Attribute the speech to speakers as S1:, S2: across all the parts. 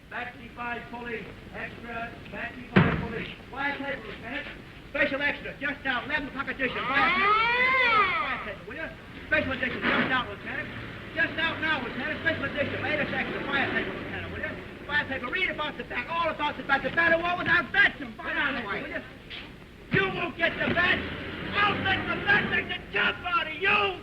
S1: Battery 5 police. Extra. Battery 5 police. Quiet table, Lieutenant. Special extra. Just out. 11 o'clock edition. Quiet table. Quiet table, will you? Special edition. Just out, Lieutenant. Just out now, Lieutenant. Special edition. Latest extra. Quiet table, Lieutenant, will you? Quiet table. Read about the bat. All about the bat. The battle war without bats. Get out of the way, will you? You won't get the bat. I'll let the bat take the jump out of you.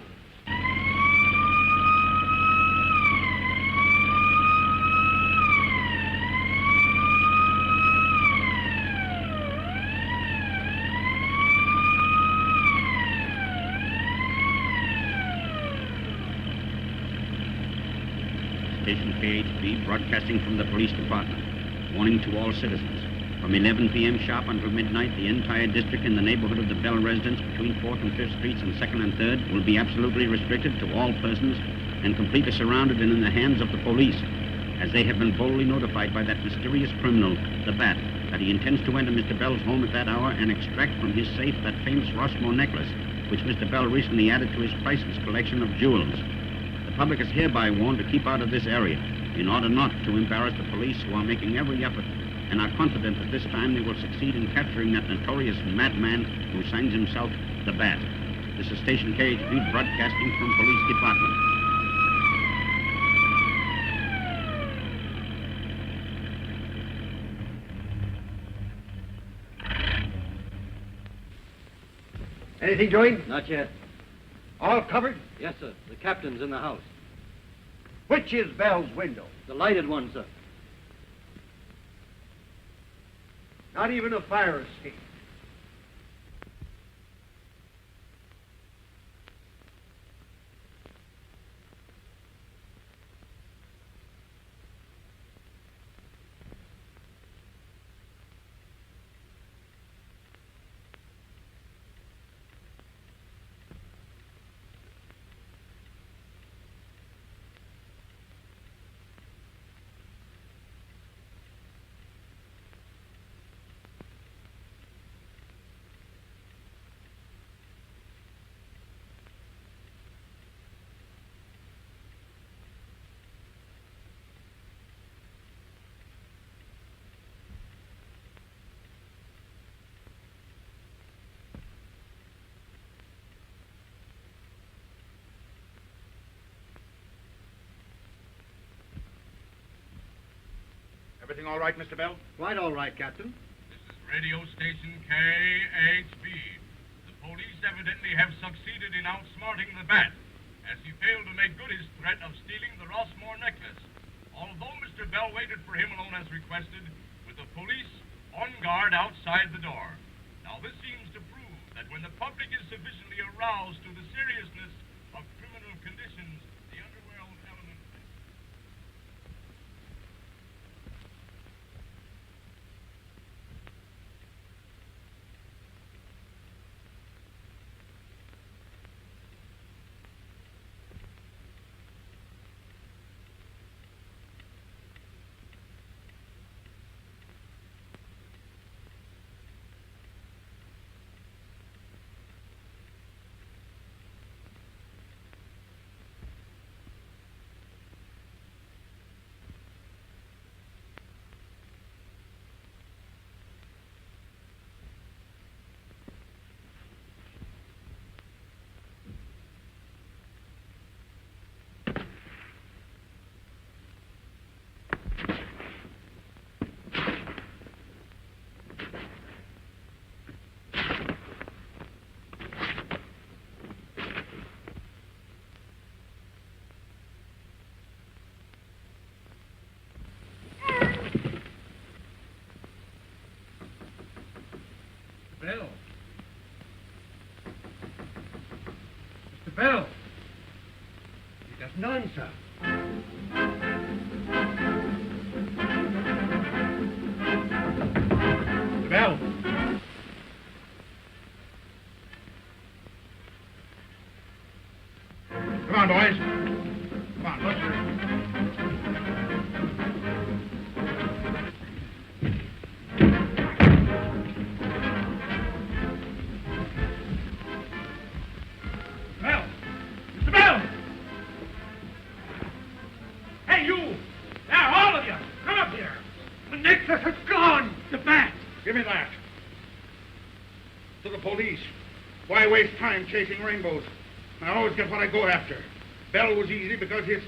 S2: Station KHB broadcasting from the police department. Warning to all citizens. From 11 p.m. sharp until midnight, the entire district in the neighborhood of the Bell residence between 4th and 5th Streets and 2nd and 3rd will be absolutely restricted to all persons and completely surrounded and in the hands of the police, as they have been boldly notified by that mysterious criminal, the Bat, that he intends to enter Mr. Bell's home at that hour and extract from his safe that famous Rossmore necklace, which Mr. Bell recently added to his priceless collection of jewels. The public is hereby warned to keep out of this area in order not to embarrass the police, who are making every effort and are confident that this time they will succeed in capturing that notorious madman who signs himself the Bat. This is Station KHB broadcasting from Police Department.
S3: Anything doing?
S4: Not yet.
S3: All covered?
S4: Yes, sir. The captain's in the house.
S3: Which is Bell's window?
S4: The lighted one, sir.
S3: Not even a fire escape.
S5: Everything all right, Mr. Bell?
S3: Quite all right, Captain.
S6: This is radio station KHB. The police evidently have succeeded in outsmarting the Bat, as he failed to make good his threat of stealing the Rossmore necklace. Although Mr. Bell waited for him alone as requested, with the police on guard outside the door. Now this seems to prove that when the public is sufficiently aroused to the seriousness of criminal conditions, the underworld element...
S3: Bell. Mr. Bell. He doesn't answer. Mr. Bell.
S5: Come on, boys. Come on, let's...
S3: It's gone!
S1: The bat!
S7: Give me that. To the police. Why waste time chasing rainbows? I always get what I go after. Bell was easy because his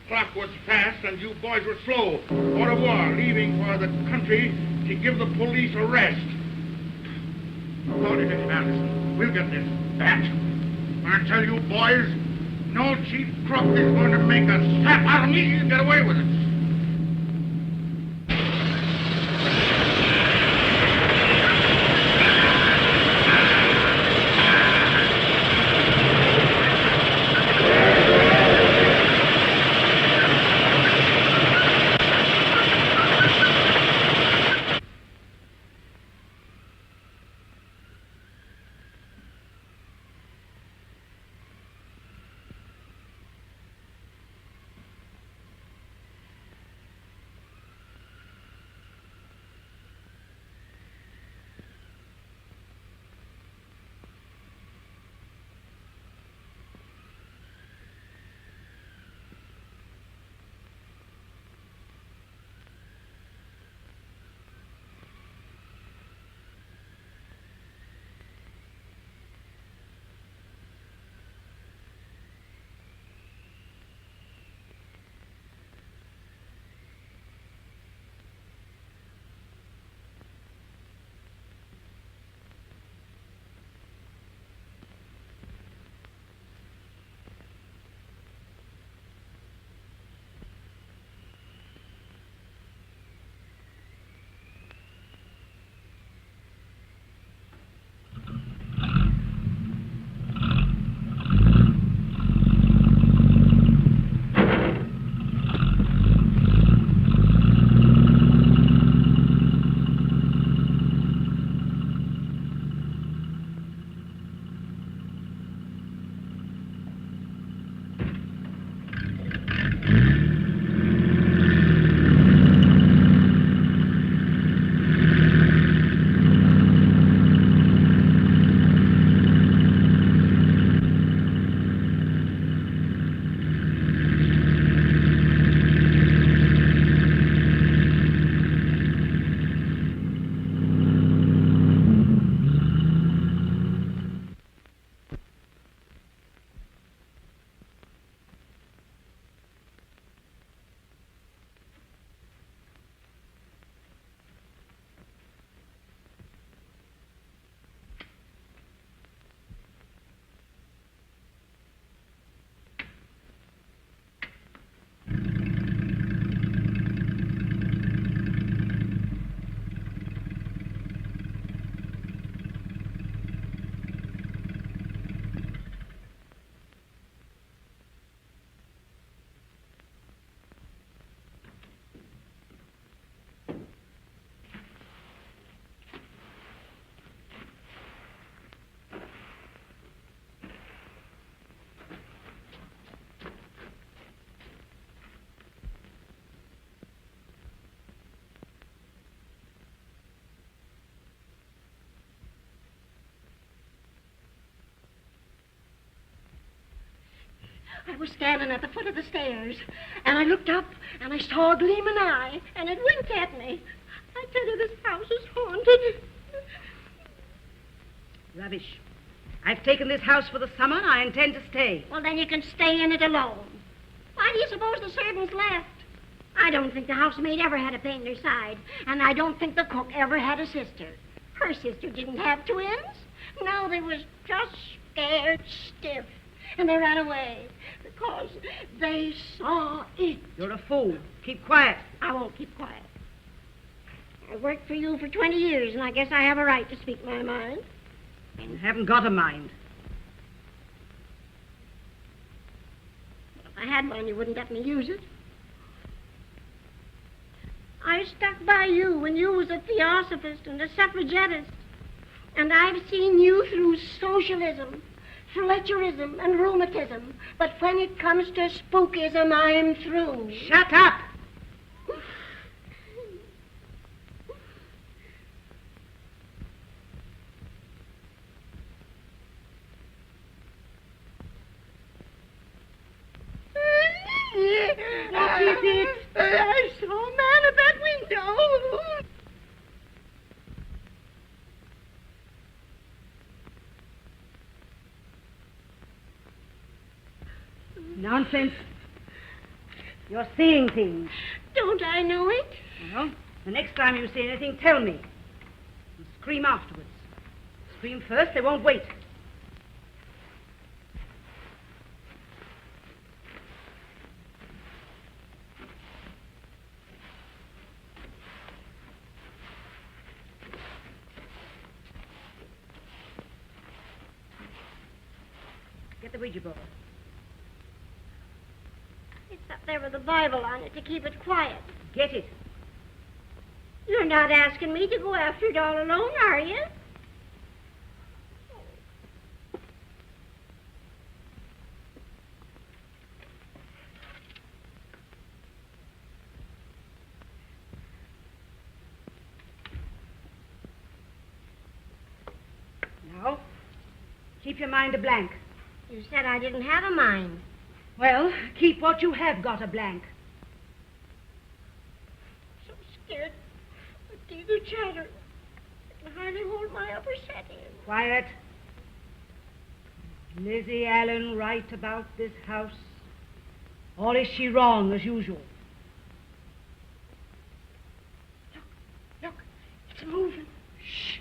S7: clock was fast and you boys were slow. Au revoir, leaving for the country to give the police a rest. Go to this, Anderson. We'll get this bat. I tell you, boys, no chief crook is going to make a sap out of me and get away with it.
S8: I was standing at the foot of the stairs, and I looked up, and I saw a gleaming eye, and it winked at me. I tell you, this house is haunted.
S9: Rubbish. I've taken this house for the summer, and I intend to stay.
S8: Well, then you can stay in it alone. Why do you suppose the servants left? I don't think the housemaid ever had a pain in her side, and I don't think the cook ever had a sister. Her sister didn't have twins. No, they was just scared stiff, and they ran away because they saw it.
S9: You're a fool. Keep quiet.
S8: I won't keep quiet. I've worked for you for 20 years, and I guess I have a right to speak my mind.
S9: You haven't got a mind.
S8: If I had one, you wouldn't let me use it. I stuck by you when you was a theosophist and a suffragettist. And I've seen you through socialism, Fletcherism, and rheumatism. But when it comes to spookism, I'm through.
S9: Shut up!
S8: What is it? I saw a man at that window.
S9: nonsense. You're seeing things.
S8: Don't I know it?
S9: Well, the next time you see anything, tell me. And scream afterwards. Scream first, they won't wait. Get the Ouija board.
S8: It's up there with the Bible on it to keep it quiet.
S9: Get it.
S8: You're not asking me to go after it all alone, are you?
S9: Now, keep your mind a blank.
S8: You said I didn't have a mind.
S9: Well, keep what you have got a blank.
S8: So scared. My teeth are chattering. I can hardly hold my upper set in.
S9: Quiet. Lizzie Allen right about this house? Or is she wrong as usual?
S8: Look, it's moving.
S9: Shh.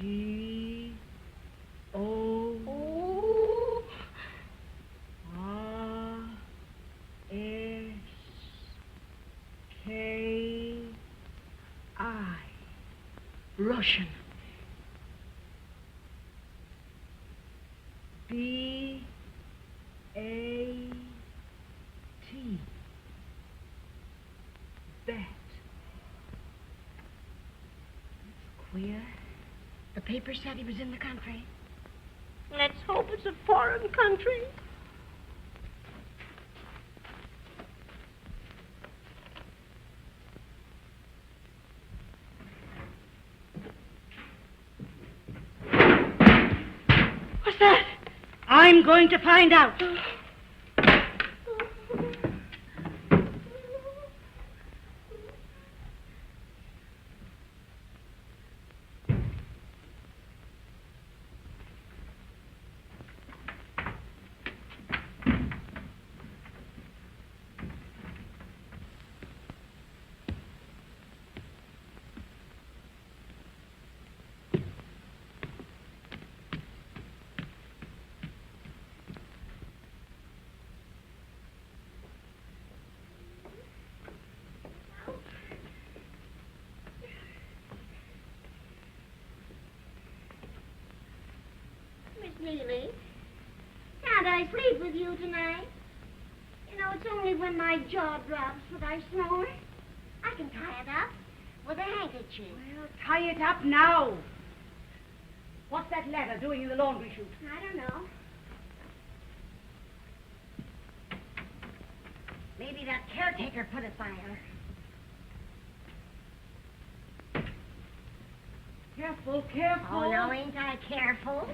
S8: C-O-R-S-K-I. Russian. B-A-T. Bat. That's queer. The paper said he was in the country. Let's hope it's a foreign country. What's that?
S9: I'm going to find out.
S8: Miss Neely, can't I sleep with you tonight? You know, it's only when my jaw drops that I snore. I can tie it up with a handkerchief.
S9: Well, tie it up now. What's that ladder doing in the laundry chute?
S8: I don't know. Maybe that caretaker put it by her.
S9: Careful, careful.
S8: Oh, no, ain't I careful?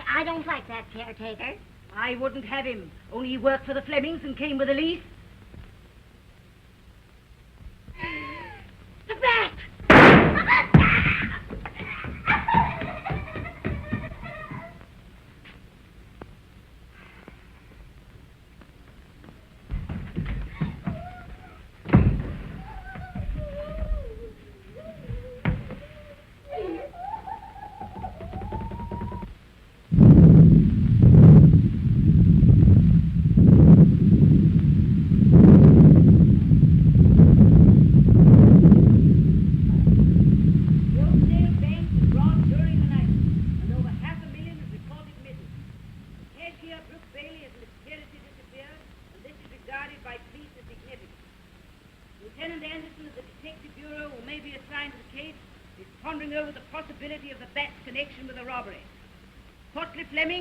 S8: I don't like that caretaker.
S9: I wouldn't have him. Only he worked for the Flemings and came with a lease.
S8: The bat!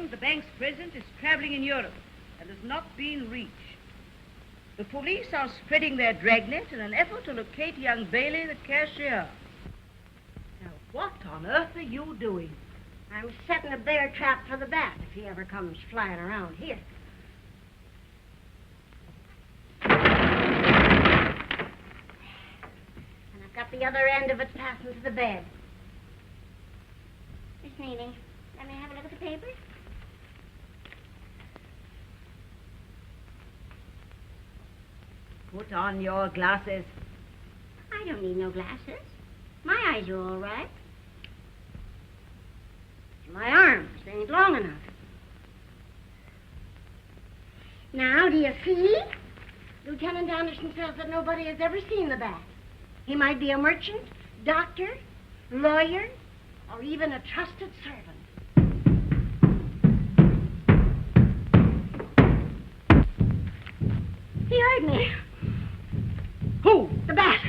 S9: The bank's president is traveling in Europe and has not been reached. The police are spreading their dragnet in an effort to locate young Bailey, the cashier. Now, what on earth are you doing?
S8: I'm setting a bear trap for the bat if he ever comes flying around here. And I've got the other end of it fastened to the bed. Miss Neely, let me have a look at the paper.
S9: Put on your glasses.
S8: I don't need no glasses. My eyes are all right. My arms, they ain't long enough. Now, do you see? Lieutenant Anderson says that nobody has ever seen the bat. He might be a merchant, doctor, lawyer, or even a trusted servant. He heard me.
S9: Who?
S8: The bat.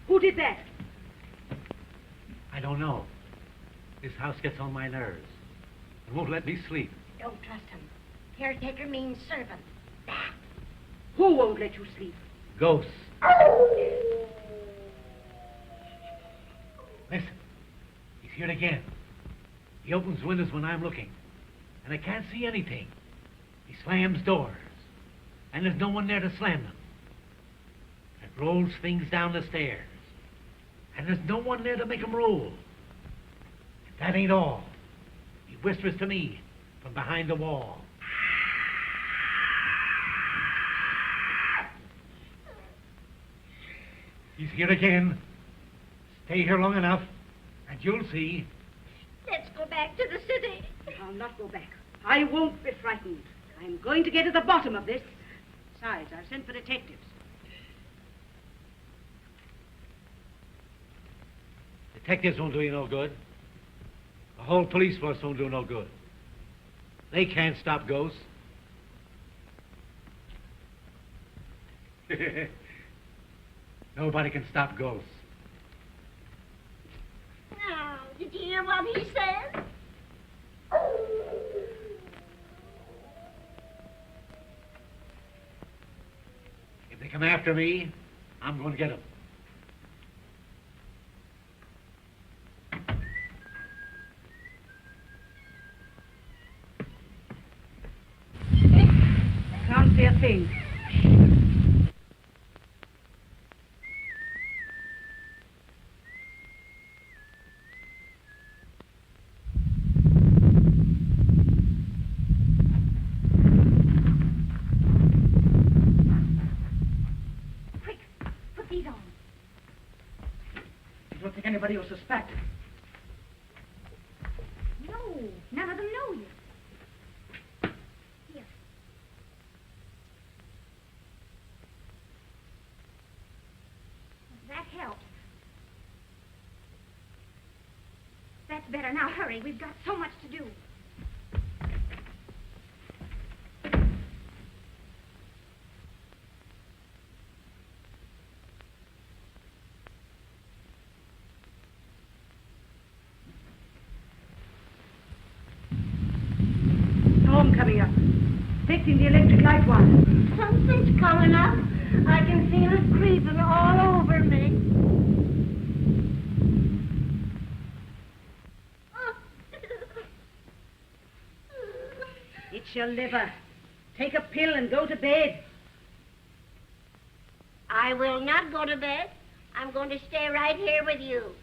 S9: Who did that?
S10: I don't know. This house gets on my nerves. It won't let me sleep.
S8: Don't trust him. Caretaker means servant. Bat.
S9: Who won't let you sleep?
S10: Ghosts. Listen. He's here again. He opens windows when I'm looking, and I can't see anything. He slams doors, and there's no one there to slam them. And rolls things down the stairs, and there's no one there to make them roll. And that ain't all. He whispers to me from behind the wall. He's here again. Stay here long enough, and you'll see.
S8: Let's go back to the city.
S9: I'll not go back. I won't be frightened. I'm going to get to the bottom of this. Besides, I've sent for detectives.
S10: Detectives won't do you no good. The whole police force won't do no good. They can't stop ghosts. Nobody can stop ghosts.
S8: Now, did you hear what he said?
S10: If they come after me, I'm going to get them.
S9: I can't see a thing.
S8: Quick, put these on.
S9: You don't think anybody will suspect?
S8: No, none of them know you. Here. That helps. That's better. Now hurry. We've got so much to do.
S9: Storm coming up. Fixing the electric light wire.
S8: Something's coming up. I can feel it creeping all over me.
S9: It's your liver. Take a pill and go to bed.
S8: I will not go to bed. I'm going to stay right here with you.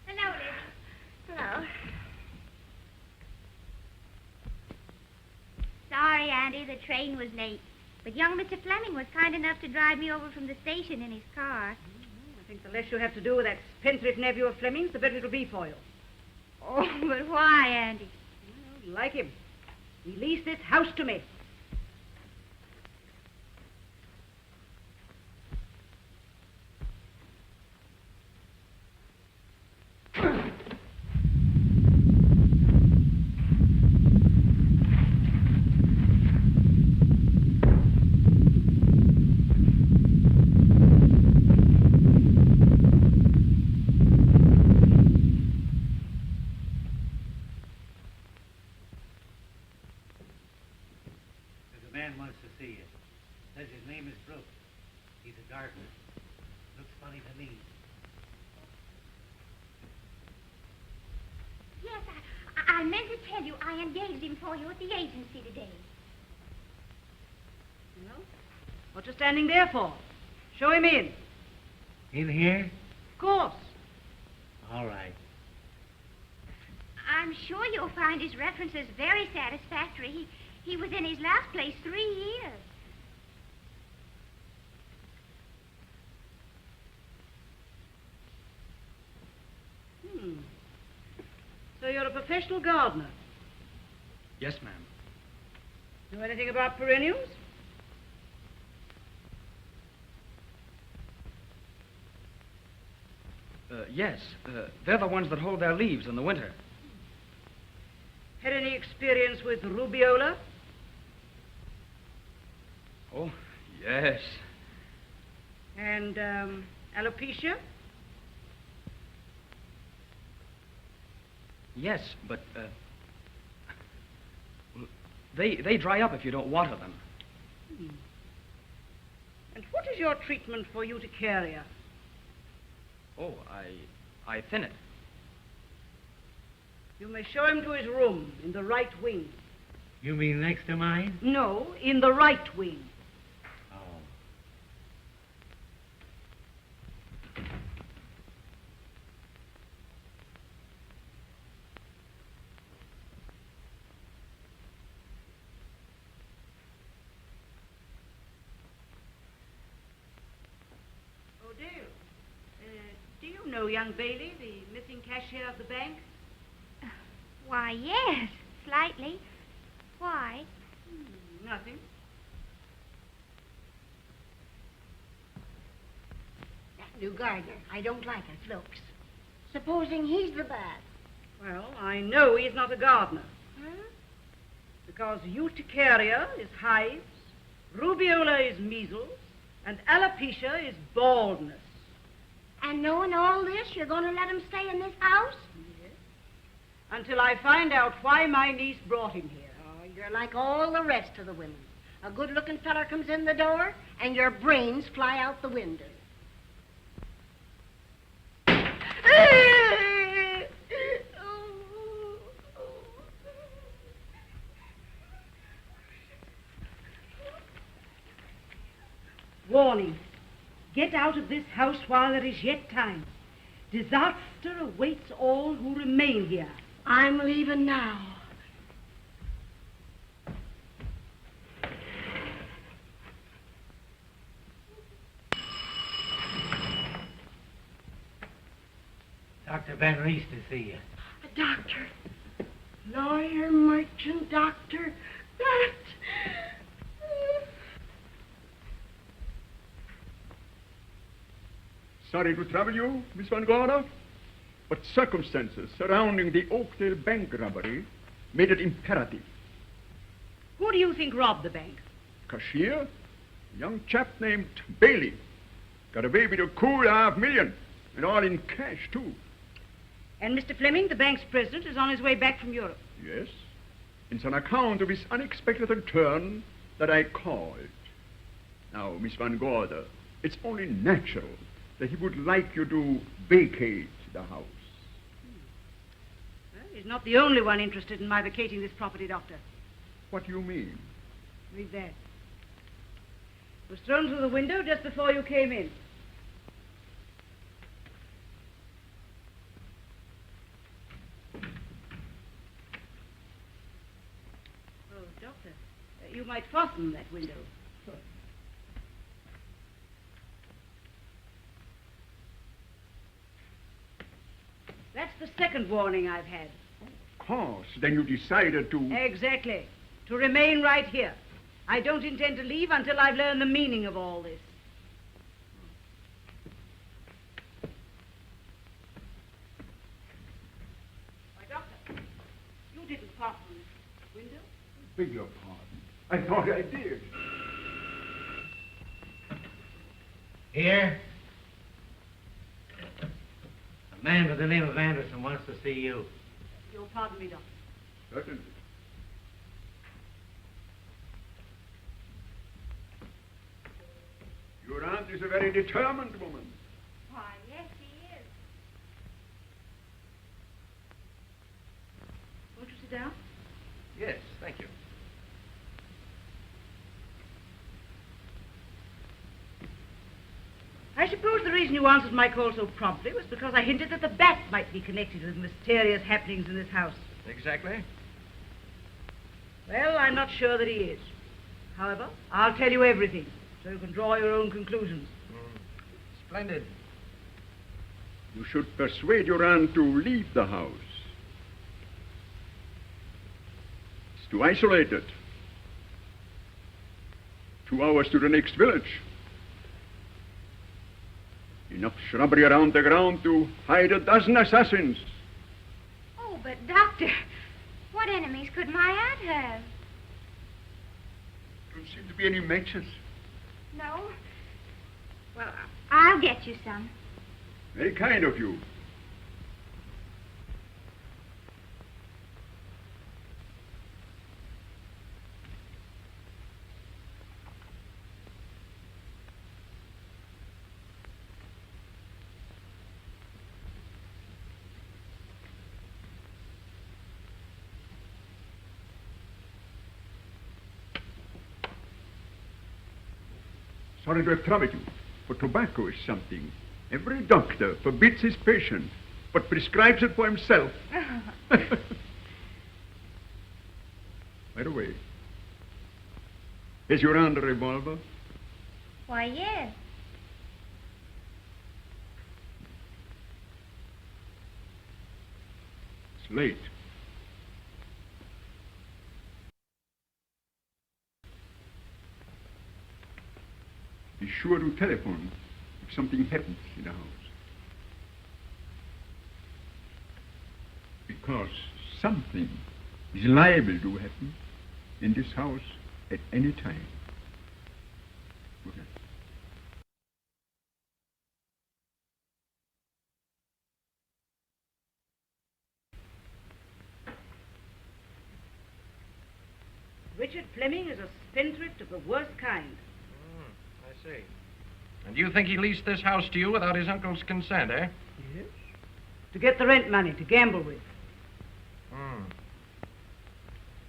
S8: Hello, Lizzie. Hello.
S11: Sorry, Andy, the train was late. But young Mr. Fleming was kind enough to drive me over from the station in his car.
S9: I think the less you have to do with that spendthrift nephew of Fleming's, the better it'll be for you.
S11: Oh, but why, Andy?
S9: Well, like him. He leased this house to me.
S10: his name is Brooks. He's a gardener. Looks funny to me.
S11: Yes, I meant to tell you I engaged him for you at the agency today.
S9: Well, what you standing there for? Show him in.
S10: In here?
S9: Of course.
S10: All right.
S11: I'm sure you'll find his references very satisfactory. He was in his last place 3 years.
S9: So you're a professional gardener.
S12: Yes, ma'am.
S9: Know anything about perennials?
S12: Yes. They're the ones that hold their leaves in the winter.
S9: Had any experience with rubiola?
S12: Oh, yes.
S9: And alopecia?
S12: Yes, but, well, they dry up if you don't water them.
S9: And what is your treatment for urticaria?
S12: Oh, I thin it.
S9: You may show him to his room in the right wing.
S10: You mean next to mine?
S9: No, in the right wing.
S10: Oh.
S9: Oh, Dale, do you know young Bailey, the missing cashier of the bank?
S11: Why, yes, slightly. Why?
S9: Nothing.
S8: That new gardener, I don't like his looks. Supposing he's the bad.
S9: Well, I know he's not a gardener.
S8: Huh?
S9: Because urticaria is hives, rubiola is measles, and alopecia is baldness.
S8: And knowing all this, you're going to let him stay in this house?
S9: Yes. Until I find out why my niece brought him here.
S8: Oh, you're like all the rest of the women. A good-looking feller comes in the door, and your brains fly out the window.
S9: Warning. Get out of this house while there is yet time. Disaster awaits all who remain here.
S8: I'm leaving now.
S10: Dr. Van Reese to see you.
S8: A doctor. Lawyer, merchant, doctor. That.
S13: Sorry to trouble you, Miss Van Gorder, but circumstances surrounding the Oakdale bank robbery made it imperative.
S9: Who do you think robbed the bank?
S13: Cashier, a young chap named Bailey, got away with a cool $500,000, and all in cash, too.
S9: And Mr. Fleming, the bank's president, is on his way back from Europe.
S13: Yes, it's on account of his unexpected return that I called. Now, Miss Van Gorder, it's only natural that he would like you to vacate the house.
S9: Well, he's not the only one interested in my vacating this property, Doctor.
S13: What do you mean?
S9: Read that. It was thrown through the window just before you came in. Oh, Doctor, you might fasten that window. That's the second warning I've had.
S13: Of course, then you decided to...
S9: Exactly. To remain right here. I don't intend to leave until I've learned the meaning of all this. Why, Doctor, you didn't fasten this window.
S13: Beg your pardon. I thought I did.
S10: Here? A man by the name of Anderson wants to see you.
S9: You'll pardon me, Doctor.
S13: is a very determined woman.
S11: Why, yes, she is.
S9: Won't you sit down?
S14: Yes, thank you.
S9: I suppose the reason you answered my call so promptly was because I hinted that the bat might be connected with mysterious happenings in this house.
S14: Exactly.
S9: Well, I'm not sure that he is. However, I'll tell you everything, so you can draw your own conclusions.
S14: Splendid.
S13: You should persuade your aunt to leave the house. It's too isolated. 2 hours to the next village. Enough shrubbery around the ground to hide a dozen assassins.
S11: Oh, but Doctor, what enemies could my aunt have?
S13: Don't seem to be any matches.
S11: No. Well, I'll get you some.
S13: Very kind of you. Sorry to have troubled you, but tobacco is something every doctor forbids his patient, but prescribes it for himself. By the way, is your aunt a revolver?
S11: Why, yes.
S13: It's late. Be sure to telephone if something happens in the house. Because something is liable to happen in this house at any time. Good night.
S9: Richard Fleming is a spendthrift of the worst kind.
S14: I see. And you think he leased this house to you without his uncle's consent, eh?
S9: Yes. To get the rent money to gamble with.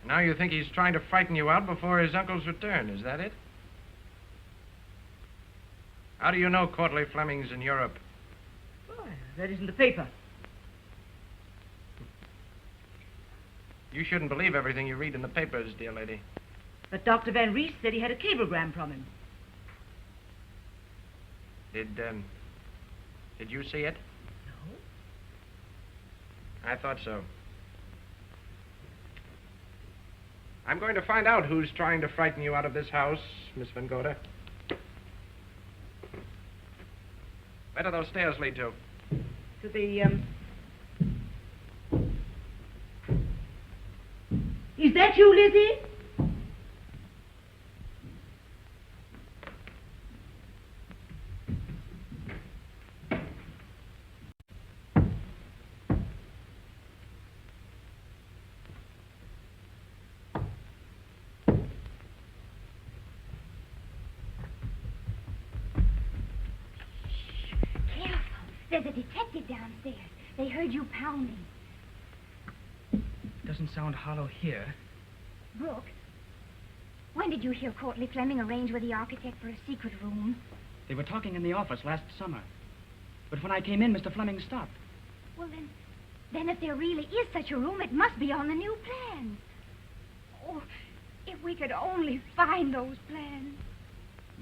S14: Now you think he's trying to frighten you out before his uncle's return, is that it? How do you know Courtly Fleming's in Europe?
S9: Oh, that isn't the paper.
S14: You shouldn't believe everything you read in the papers, dear lady.
S9: But Dr. Van Rees said he had a cablegram from him.
S14: Did you see it?
S9: No.
S14: I thought so. I'm going to find out who's trying to frighten you out of this house, Miss Van Gogh. Where do those stairs lead to?
S9: To the, Is that you, Lizzie?
S11: There's a detective downstairs. They heard you pounding.
S12: Doesn't sound hollow here.
S11: Brooke, when did you hear Courtly Fleming arrange with the architect for a secret room?
S12: They were talking in the office last summer. But when I came in, Mr. Fleming stopped.
S11: Well, then if there really is such a room, it must be on the new plans. Oh, if we could only find those plans.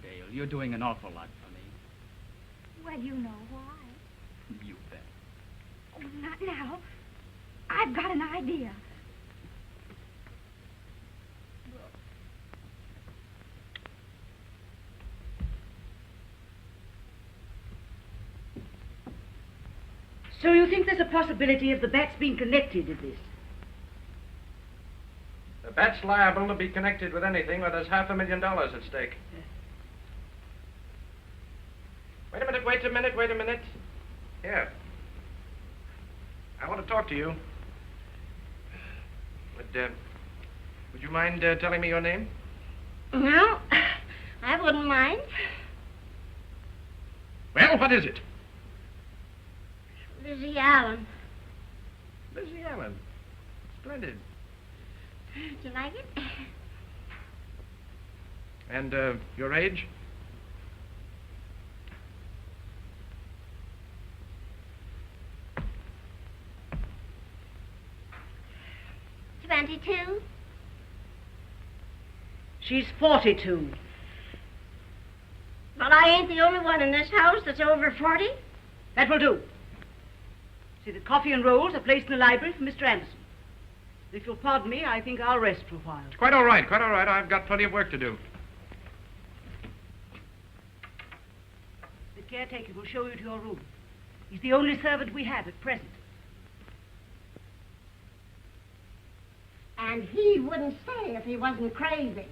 S12: Dale, you're doing an awful lot for me.
S11: Well, you know why.
S12: You bet.
S11: Oh, not now. I've got an idea.
S9: So you think there's a possibility of the bats being connected to this?
S14: The bat's liable to be connected with anything where there's $500,000 at stake. Wait a minute. Here. I want to talk to you. Would you mind telling me your name?
S8: No, I wouldn't mind.
S14: Well, what is it?
S8: Lizzie Allen.
S14: Lizzie Allen. Splendid.
S8: Do you like it?
S14: And, your age?
S8: 22.
S9: She's 42.
S8: Well, I ain't the only one in this house that's over 40.
S9: That will do. See, the coffee and rolls are placed in the library for Mr. Anderson. If you'll pardon me, I think I'll rest for a while.
S14: It's quite all right, quite all right. I've got plenty of work to do.
S9: The caretaker will show you to your room. He's the only servant we have at present.
S8: And he wouldn't stay if he wasn't crazy.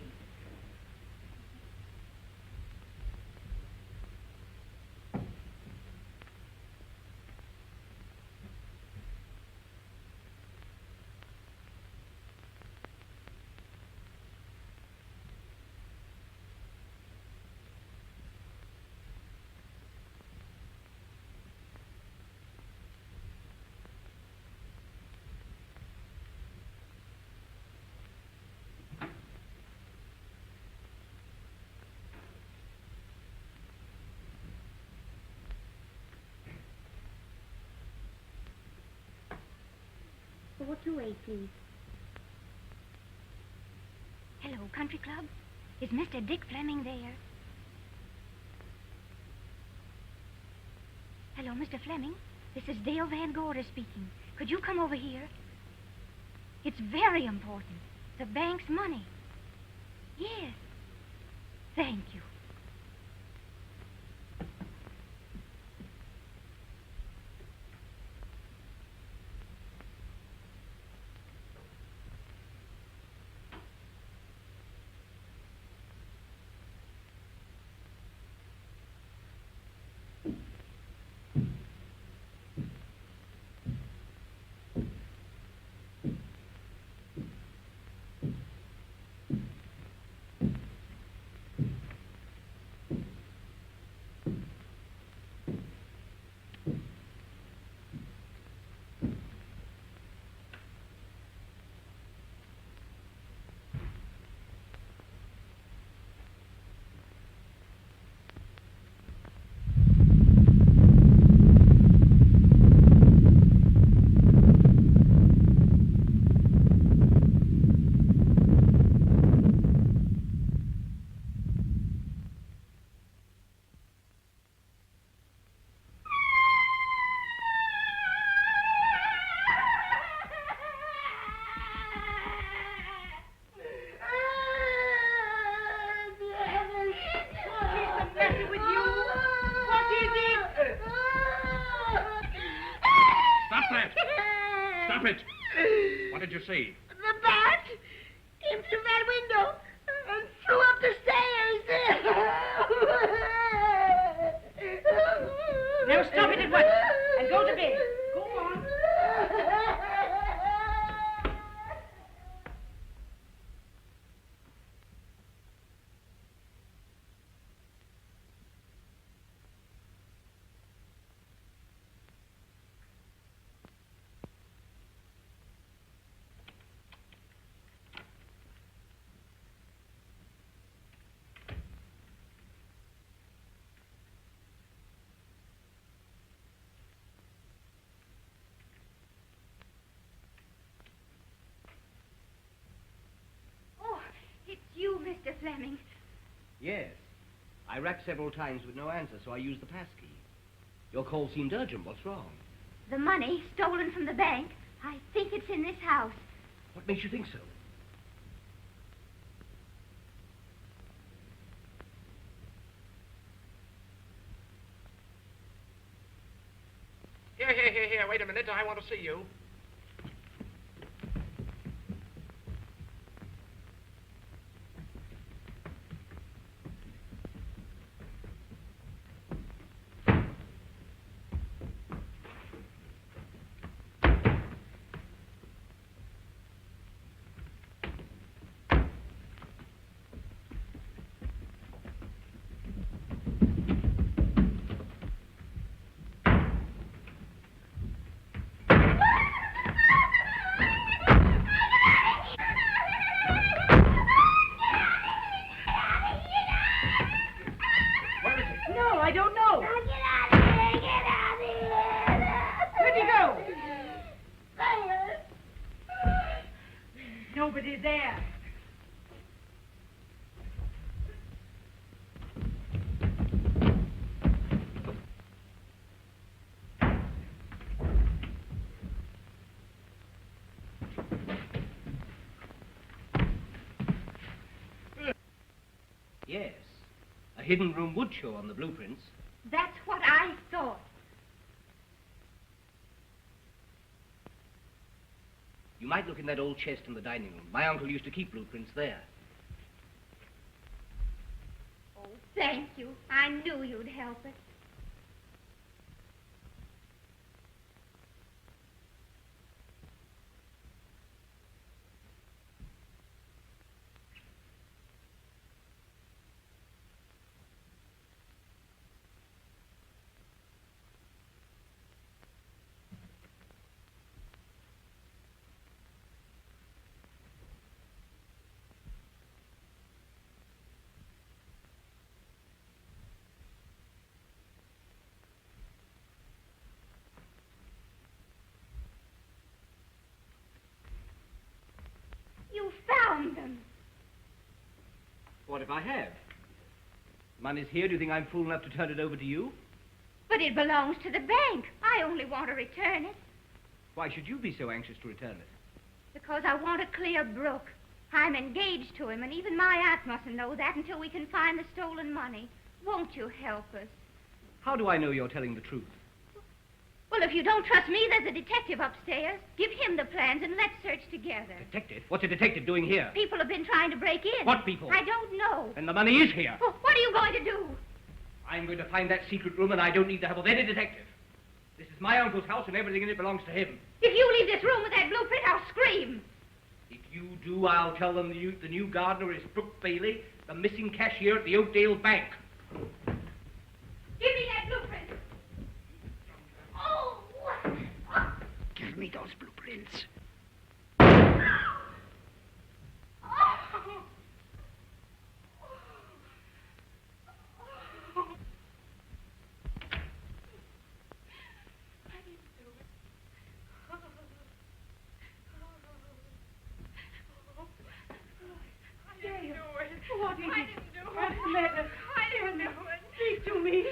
S11: Four to eight, please. Hello, Country Club. Is Mr. Dick Fleming there? Hello, Mr. Fleming. This is Dale Van Gorder speaking. Could you come over here? It's very important. The bank's money. Yes. Thank you.
S14: Stop it! What did you see?
S8: The bat came through that window and flew up the stairs.
S9: Now stop it at once and go to bed. Go on.
S11: Oh, it's you, Mr. Fleming.
S15: Yes. I rapped several times with no answer, so I used the passkey. Your call seemed urgent. What's wrong?
S11: The money stolen from the bank. I think it's in this house.
S15: What makes you think so?
S14: Here, wait a minute. I want to see you.
S9: I don't know.
S8: Now get out of here! Get out of here!
S9: Where'd he go?
S8: Silence!
S9: Nobody there.
S15: Yes. A hidden room would show on the blueprints.
S11: That's what I thought.
S15: You might look in that old chest in the dining room. My uncle used to keep blueprints there.
S11: Oh, thank you. I knew you'd help us. You found them.
S15: What if I have? Money's here. Do you think I'm fool enough to turn it over to you?
S11: But it belongs to the bank. I only want to return it
S15: Why should you be so anxious to return it?
S11: because I want to clear Brooke. I'm engaged to him, and even my aunt mustn't know that until we can find the stolen money. Won't you help us?
S15: How do I know you're telling the truth?
S11: Well, if you don't trust me, there's a detective upstairs. Give him the plans and let's search together.
S15: Detective? What's a detective doing here?
S11: People have been trying to break in.
S15: What people?
S11: I don't know.
S15: And the money is here.
S11: Well, what are you going to do?
S15: I'm going to find that secret room, and I don't need the help of any detective. This is my uncle's house, and everything in it belongs to him.
S11: If you leave this room with that blueprint, I'll scream.
S15: If you do, I'll tell them the new gardener is Brooke Bailey, the missing cashier at the Oakdale Bank.
S11: Give me that blueprint. Oh!
S12: Give me those blueprints.
S9: What is it? What's the matter?
S11: I didn't do it.
S9: Speak to me.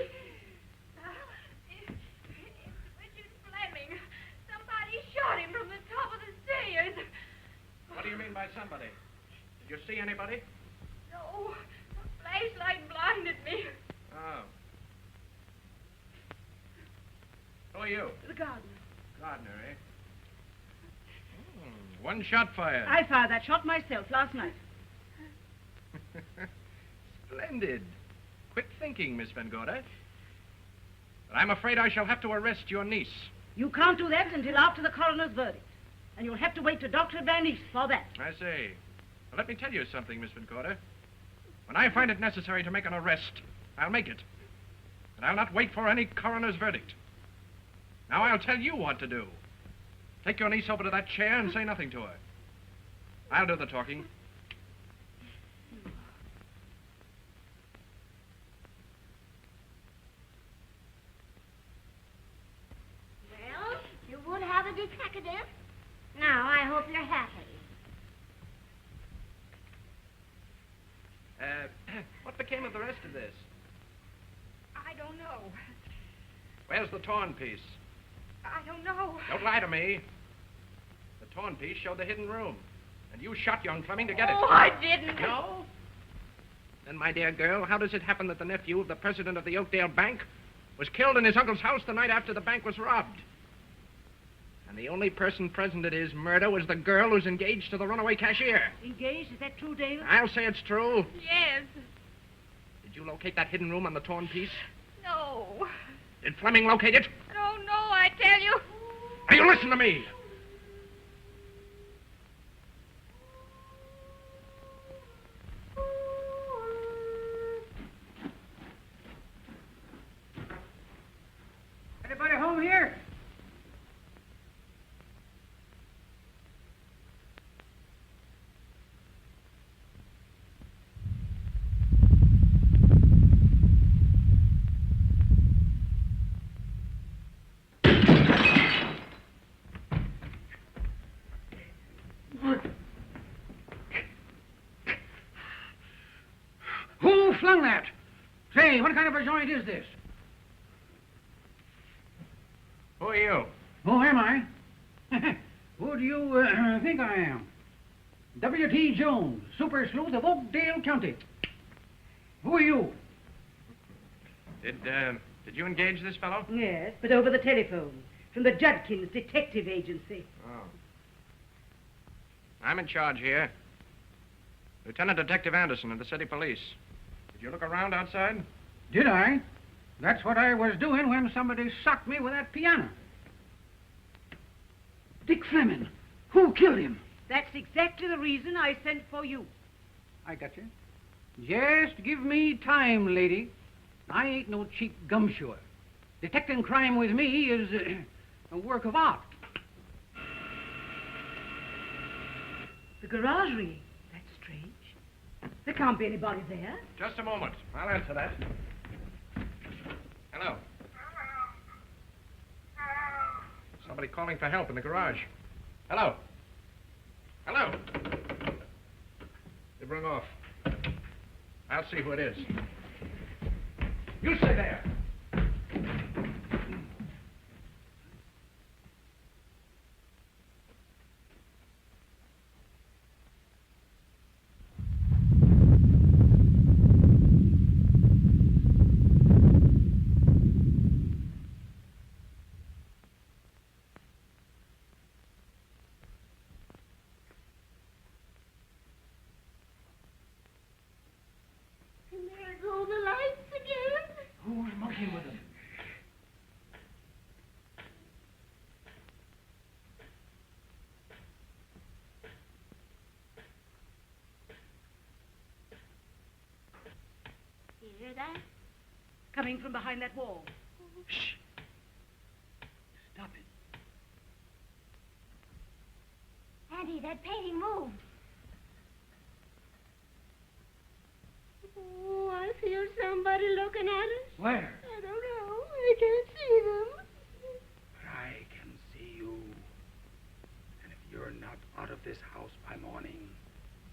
S11: Richard Fleming. Somebody shot him from the top of the stairs.
S14: What do you mean by somebody? Did you see anybody?
S11: No, the flashlight blinded me.
S14: Oh. Who are you?
S9: The gardener.
S14: Gardner, eh? One shot fired.
S9: I fired that shot myself last night.
S14: Splendid. Quick thinking, Miss Van Gorder. But I'm afraid I shall have to arrest your niece.
S9: You can't do that until after the coroner's verdict. And you'll have to wait to Dr. Van East for that.
S14: I see. Well, let me tell you something, Miss Van Gorder. When I find it necessary to make an arrest, I'll make it. And I'll not wait for any coroner's verdict. Now I'll tell you what to do. Take your niece over to that chair and say nothing to her. I'll do the talking.
S8: Well, you would have a detective. Now, I hope you're happy.
S14: What became of the rest of this?
S11: I don't know.
S14: Where's the torn piece?
S11: I don't know.
S14: Don't lie to me. The torn piece showed the hidden room. And you shot young Fleming to get it.
S11: Oh, I didn't.
S14: No? Then, my dear girl, how does it happen that the nephew of the president of the Oakdale Bank was killed in his uncle's house the night after the bank was robbed? And the only person present at his murder was the girl who's engaged to the runaway cashier.
S9: Engaged? Is that true, Dale?
S14: I'll say it's true.
S11: Yes.
S14: Did you locate that hidden room on the torn piece?
S11: No.
S14: Did Fleming locate it?
S11: Oh, no, I tell you.
S14: Now, you listen to me.
S9: Anybody home here?
S16: Hey, what kind of a joint is this?
S14: Who are you?
S16: Who am I? Who do you think I am? W.T. Jones, super sleuth of Oakdale County. Who are you?
S14: Did you engage this fellow?
S9: Yes, but over the telephone. From the Judkins Detective Agency.
S14: Oh. I'm in charge here. Lieutenant Detective Anderson of the city police. Did you look around outside?
S16: Did I? That's what I was doing when somebody socked me with that piano. Dick Fleming. Who killed him?
S9: That's exactly the reason I sent for you.
S16: I got you. Just give me time, lady. I ain't no cheap gumshoer. Detecting crime with me is a work of art.
S9: The garage ringing. That's strange. There can't be anybody there.
S14: Just a moment. I'll answer that. Hello. Somebody calling for help in the garage. Hello. Hello. They've rung off. I'll see who it is. You stay there.
S8: And there go the lights again.
S16: Who's monkeying with them?
S8: You hear that?
S9: Coming from behind that wall.
S16: Shh. Stop it.
S11: Auntie, that painting moved.
S8: Oh, I feel somebody looking at us.
S16: Where?
S8: I don't know. I can't see them.
S12: I can see you. And if you're not out of this house by morning,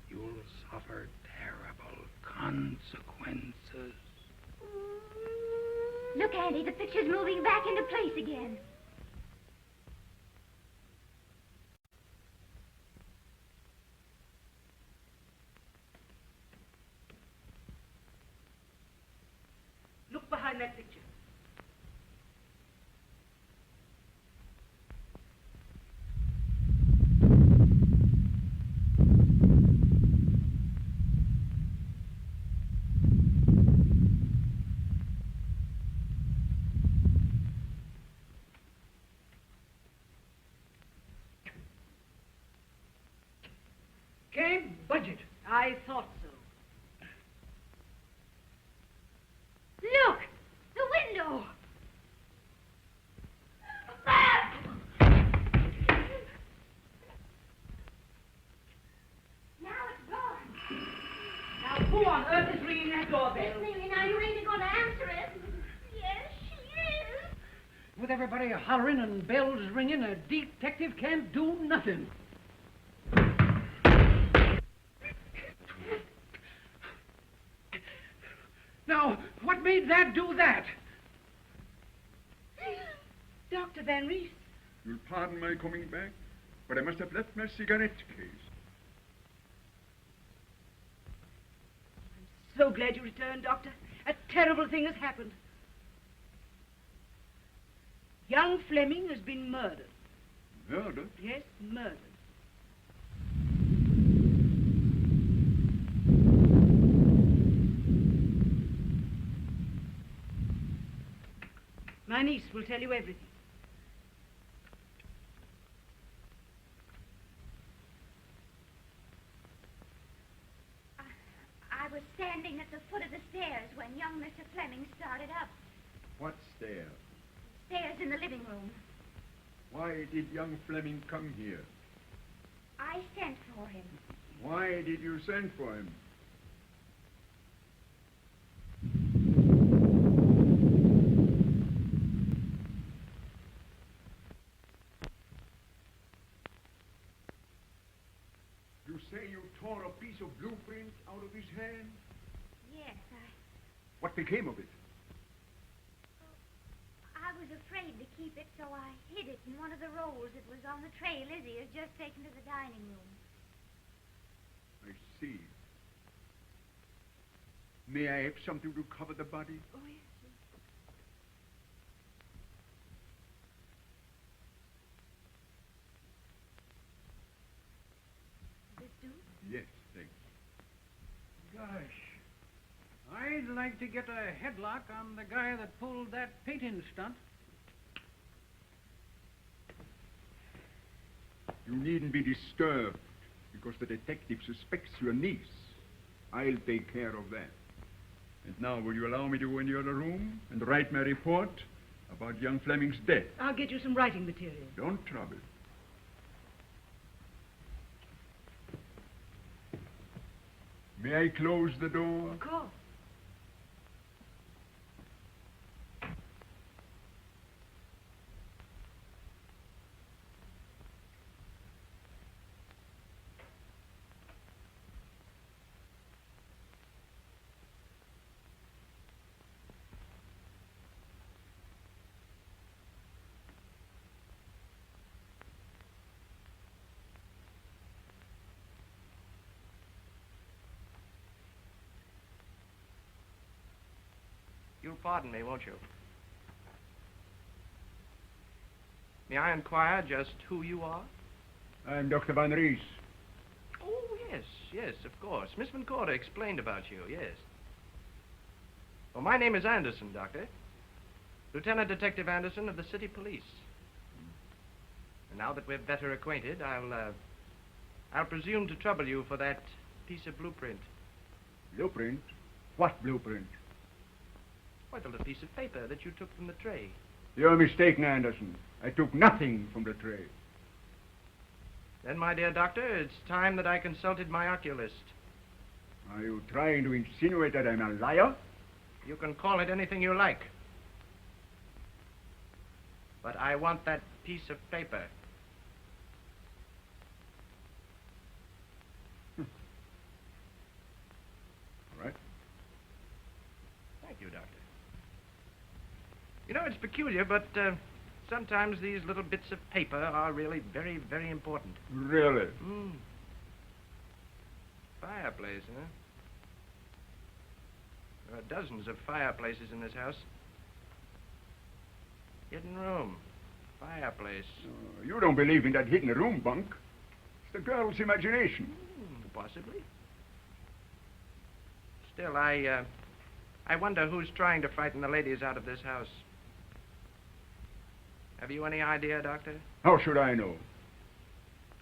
S12: you'll suffer terrible consequences.
S11: Look, Auntie, the picture's moving back into place again.
S9: Look behind that picture.
S16: Can't budget.
S9: I thought so.
S11: Look! The window! Now it's gone.
S9: Now, who on earth is ringing that doorbell?
S8: Maybe now you ain't going to answer it. Yes, she is.
S16: With everybody hollering and bells ringing, a detective can't do nothing. Now, what made that do that?
S9: Dr. Van Reese.
S13: You'll pardon my coming back, but I must have left my cigarette case.
S9: So glad you returned, Doctor. A terrible thing has happened. Young Fleming has been murdered.
S13: Murder?
S9: Yes, murdered. My niece will tell you everything.
S11: I was standing at the foot of the stairs when young Mr. Fleming started up.
S13: What stairs?
S11: Stairs in the living room.
S13: Why did young Fleming come here?
S11: I sent for him.
S13: Why did you send for him? You say you tore a piece of blueprint out of his hand?
S11: Yes,
S13: What became of it?
S11: I was afraid to keep it, so I hid it in one of the rolls that was on the tray Lizzie has just taken to the dining room.
S13: I see. May I have something to cover the body?
S11: Oh, yes. This do?
S13: Yes, thanks.
S16: Gosh. I'd like to get a headlock on the guy that pulled that painting stunt.
S13: You needn't be disturbed, because the detective suspects your niece. I'll take care of that. And now, will you allow me to go in the other room and write my report about young Fleming's death?
S9: I'll get you some writing material.
S13: Don't trouble. May I close the door?
S9: Of course.
S14: You'll pardon me, won't you? May I inquire just who you are?
S13: I'm Dr. Van Ries.
S14: Oh, yes, of course. Miss Van Corder explained about you, yes. Well, my name is Anderson, Doctor. Lieutenant Detective Anderson of the City Police. And now that we're better acquainted, I'll presume to trouble you for that piece of blueprint.
S13: Blueprint? What blueprint?
S14: Why, the little piece of paper that you took from the tray.
S13: You're mistaken, Anderson. I took nothing from the tray.
S14: Then, my dear doctor, it's time that I consulted my oculist.
S13: Are you trying to insinuate that I'm a liar?
S14: You can call it anything you like. But I want that piece of paper.
S13: All right.
S14: Thank you, Doctor. You know, it's peculiar, but sometimes these little bits of paper are really very, very important.
S13: Really?
S14: Fireplace, huh? There are dozens of fireplaces in this house. Hidden room. Fireplace.
S13: You don't believe in that hidden room bunk. It's the girl's imagination.
S14: Possibly. Still, I wonder who's trying to frighten the ladies out of this house. Have you any idea, Doctor?
S13: How should I know?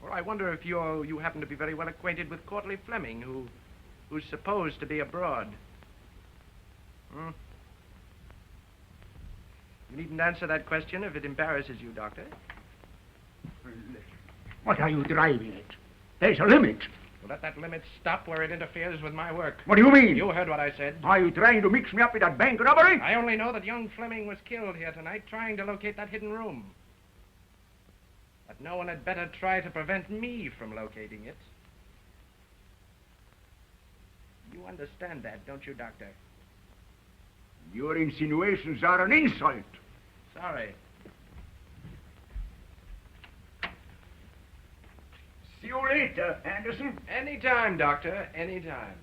S14: Well, I wonder if you happen to be very well acquainted with Courtleigh Fleming, who's supposed to be abroad. You needn't answer that question if it embarrasses you, Doctor.
S13: What are you driving at? There's a limit.
S14: Well, let that limit stop where it interferes with my work.
S13: What do you mean?
S14: You heard what I said.
S13: Are you trying to mix me up with that bank robbery?
S14: I only know that young Fleming was killed here tonight trying to locate that hidden room. But no one had better try to prevent me from locating it. You understand that, don't you, Doctor?
S13: Your insinuations are an insult.
S14: Sorry.
S13: See you later, Anderson.
S14: Anytime, Doctor, anytime.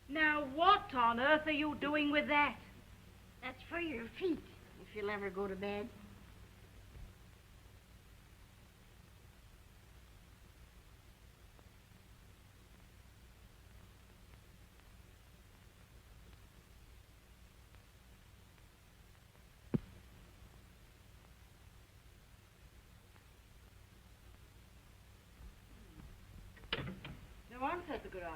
S9: Now, what on earth are you doing with that?
S8: That's for your feet, if you'll ever go to bed.
S9: No answer at the garage.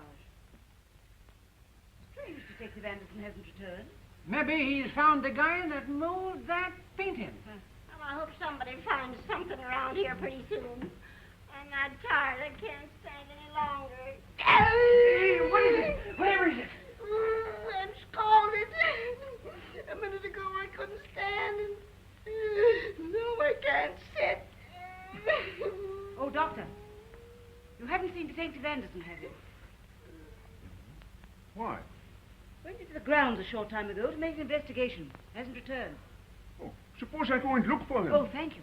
S9: Strange Detective Anderson hasn't returned.
S16: Maybe he's found the guy that moved that painting.
S8: Well, I hope somebody finds something around here pretty soon. I'm not tired. I can't stand any longer.
S16: Hey, what is it? Where is it?
S8: I'm scalded. A minute ago I couldn't stand, and now I can't sit.
S9: Oh, Doctor. You haven't seen Detective Anderson, have you?
S13: Why?
S9: Went into the grounds a short time ago to make an investigation. Hasn't returned.
S13: Oh, suppose I go and look for him.
S9: Oh, thank you.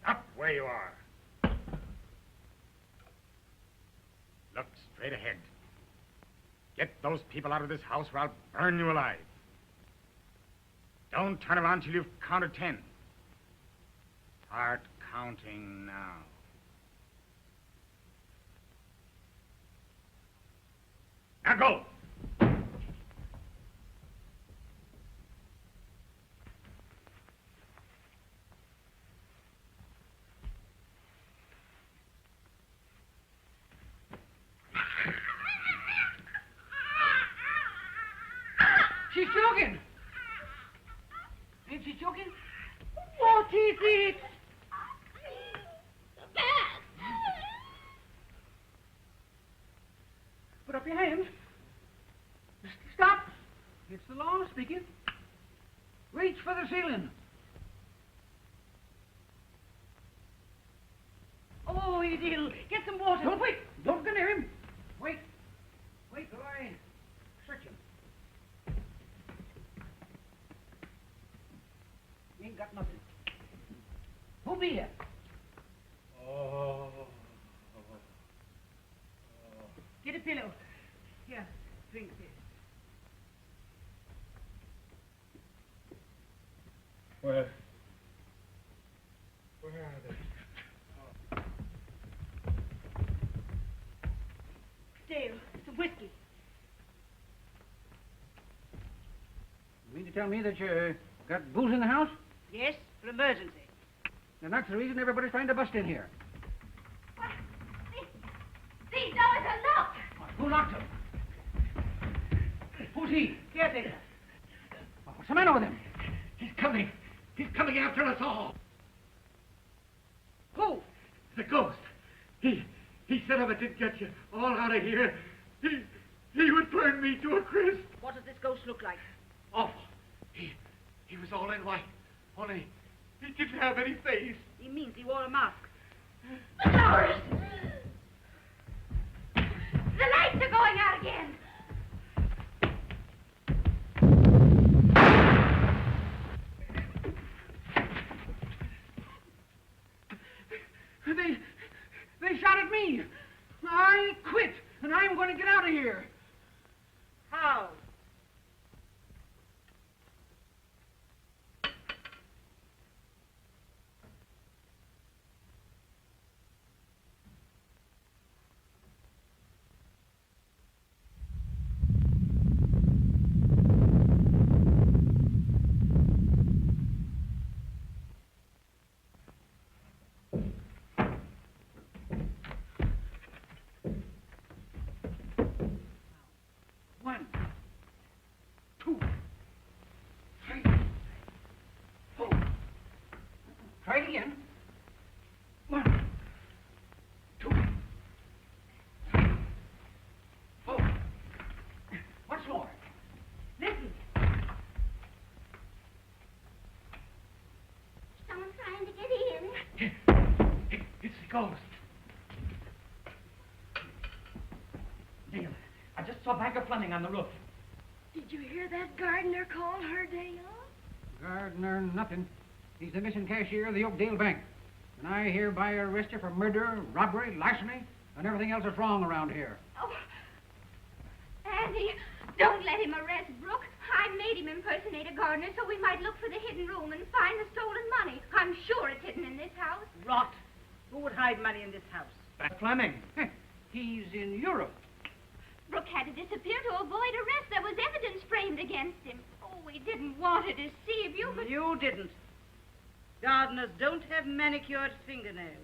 S7: Stop where you are. Look straight ahead. Get those people out of this house or I'll burn you alive. Don't turn around till you've counted 10. Start counting now. Now go!
S16: She's choking. Ain't she choking?
S9: What is it?
S8: The bat!
S16: Put up your hands. Stop. It's the law speaking. Reach for the ceiling.
S9: Oh, he's ill. Get some water.
S16: Don't wait. Don't go near him. Wait. Wait till I search him. He ain't got nothing. Who be here?
S9: Get a pillow. Here, drink this.
S7: Where are they?
S9: Dale, some whiskey.
S16: You mean to tell me that you got booze in the house?
S9: Yes, for emergency.
S16: And that's the reason everybody's trying to bust in here.
S8: These doors are locked.
S16: Who locked them? Who's he?
S9: Caretaker.
S16: What's the matter with him?
S10: He's coming. He's coming after us all.
S9: Who?
S10: The ghost. He said if I didn't get you all out of here, he would burn me to a crisp.
S9: What does this ghost look like?
S10: Awful. He was all in white. Only he didn't have any face.
S9: He means he wore a mask.
S8: The doors! The lights are going out again.
S16: They shot at me. I quit, and I'm going to get out of here.
S9: How?
S16: One, two, three, four. Try it again. One, two, three, four. Once more.
S9: Listen.
S8: Someone trying to get in.
S10: It's the ghost.
S16: Neil, I just saw Banker Fleming on the roof.
S8: Did you hear that gardener call her, Dale?
S16: Gardner, nothing. He's the missing cashier of the Oakdale Bank. And I hereby arrest you for murder, robbery, larceny, and everything else that's wrong around here.
S11: Oh, Annie, don't let him arrest Brooke. I made him impersonate a gardener so we might look for the hidden room and find the stolen money. I'm sure it's hidden in this house.
S9: Rot. Who would hide money in this house?
S16: Fleming. He's in Europe.
S11: Brooke had to disappear to avoid arrest. There was evidence framed against him. Oh, we didn't want to deceive you, but...
S9: You didn't. Gardeners don't have manicured fingernails.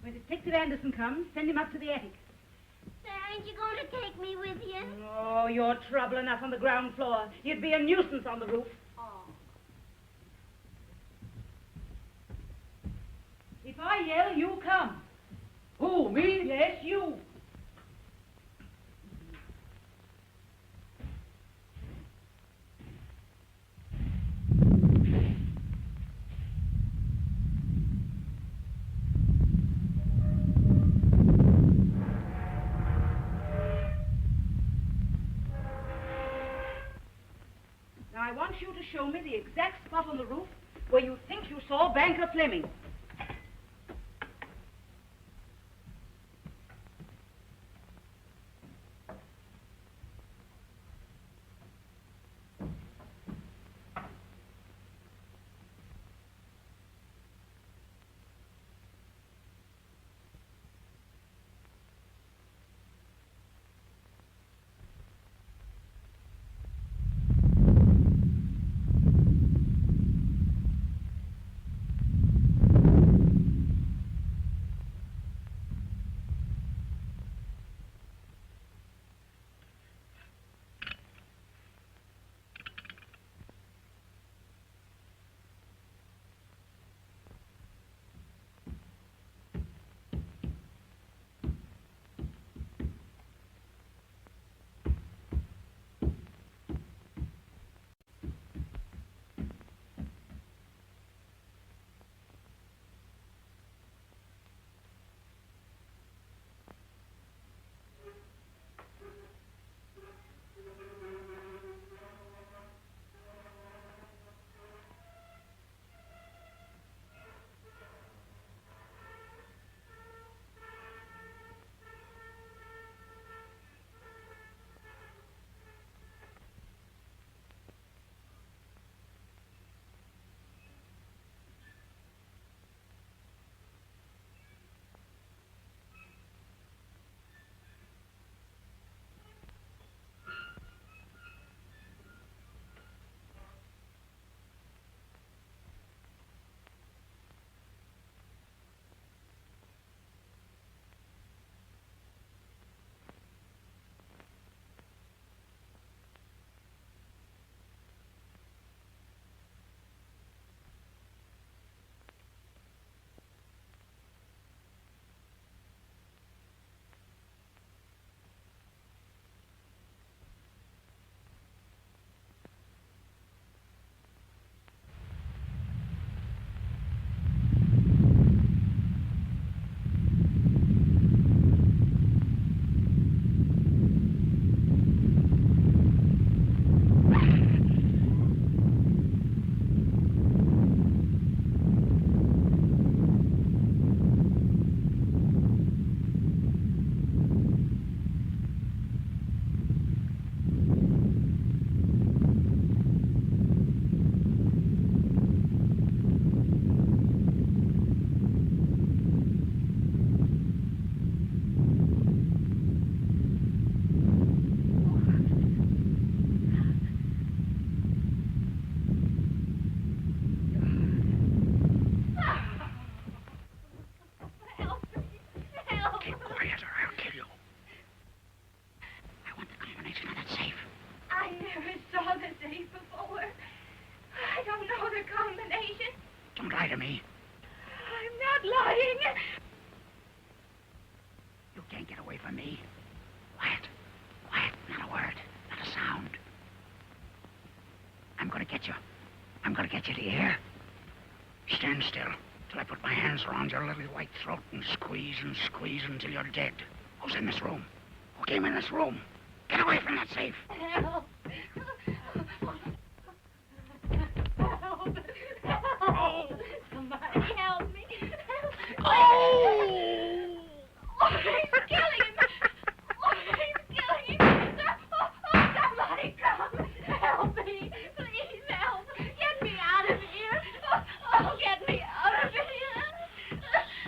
S9: When Detective Anderson comes, send him up to the attic.
S8: Say, ain't you going to take me with you?
S9: Oh, you're trouble enough on the ground floor. You'd be a nuisance on the roof.
S8: Oh.
S9: If I yell, you come.
S16: Who, me?
S9: Yes, you. Now, I want you to show me the exact spot on the roof where you think you saw Banker Fleming.
S12: get you, do you hear? Stand still till I put my hands around your little white throat and squeeze until you're dead. Who's in this room? Who came in this room? Get away from that safe.
S8: Help.
S12: Oh!
S8: Somebody help me.
S12: Oh!
S8: Oh, he's killing him. Oh, he's killing him. Oh, somebody come. Help me. Please help. Get me out of here. Oh, get me out of here.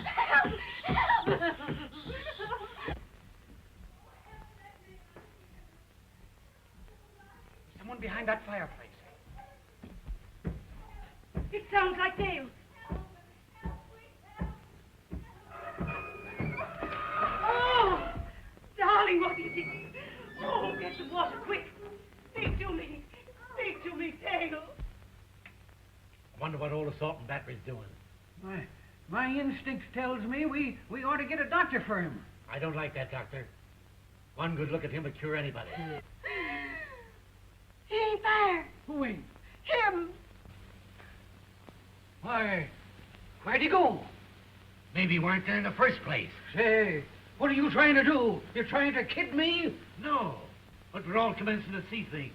S8: Help.
S16: Someone behind that fireplace.
S9: It sounds like Dale. Oh, darling, what is it? Oh, get the water quick. Speak to me. Speak to me, Dale.
S10: I wonder what old assault and battery's doing.
S16: My instinct tells me we ought to get a doctor for him.
S10: I don't like that, Doctor. One good look at him would cure anybody.
S8: He ain't there.
S16: Who ain't?
S8: Him.
S16: Why, where'd he go?
S10: Maybe he weren't there in the first place.
S16: Say, what are you trying to do? You're trying to kid me?
S10: No, but we're all commencing to see things.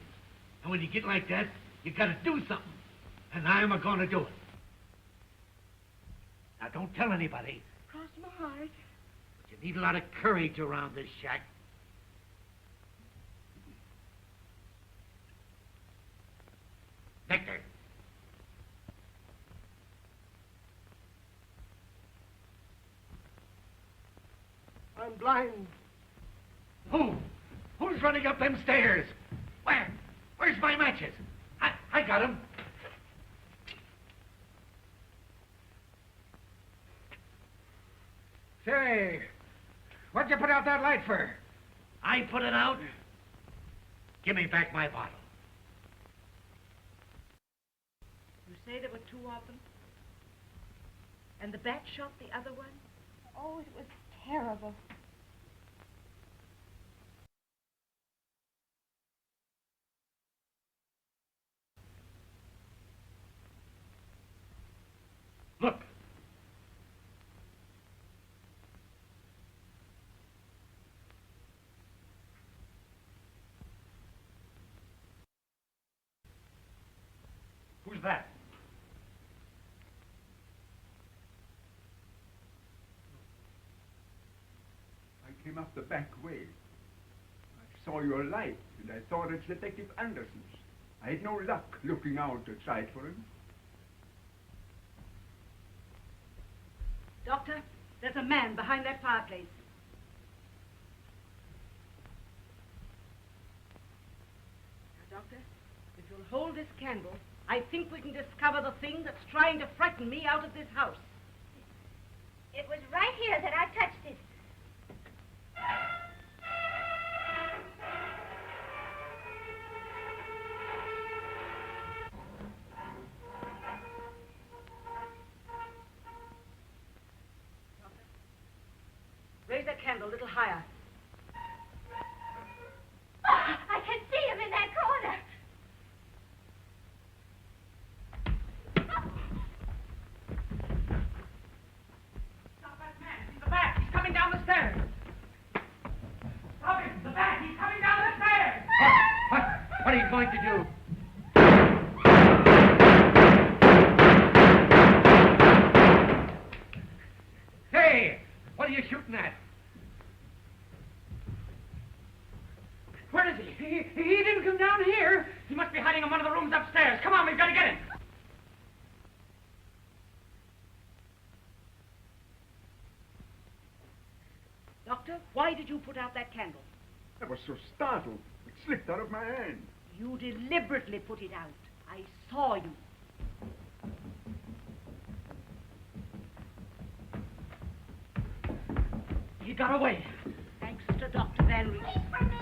S10: And when you get like that, you gotta do something. And I'm a-gonna do it. Now, don't tell anybody,
S8: Cross my heart.
S10: but you need a lot of courage around this shack. Victor.
S13: I'm blind.
S10: Who's running up them stairs? Where's my matches? I got them.
S16: Say, what'd you put out that light for?
S10: I put it out. Give me back my bottle.
S9: You say there were two of them? And the bat shot the other one?
S8: Oh, it was terrible.
S10: Look. Who's that?
S13: I came up the back way. I saw your light, and I thought it's Detective Anderson's. I had no luck looking out outside for him.
S9: Doctor, there's a man behind that fireplace. Now, Doctor, if you'll hold this candle, I think we can discover the thing that's trying to frighten me out of this house.
S11: It was right here that I touched it.
S9: Raise that candle a little higher.
S11: Oh, I can see him in that corner.
S16: Stop that man. He's the bat. He's coming down the stairs. Stop him. The bat. He's coming down the stairs. What are you going to do? Hey, what are you shooting at? Where is he? He didn't come down here. He must be hiding in one of the rooms upstairs. Come on, we've got to get him.
S9: Doctor, why did you put out that candle?
S13: I was so startled, it slipped out of my hand.
S9: You deliberately put it out. I saw you.
S16: He got away.
S9: Thanks to Dr. Van Rees.
S8: Wait for me.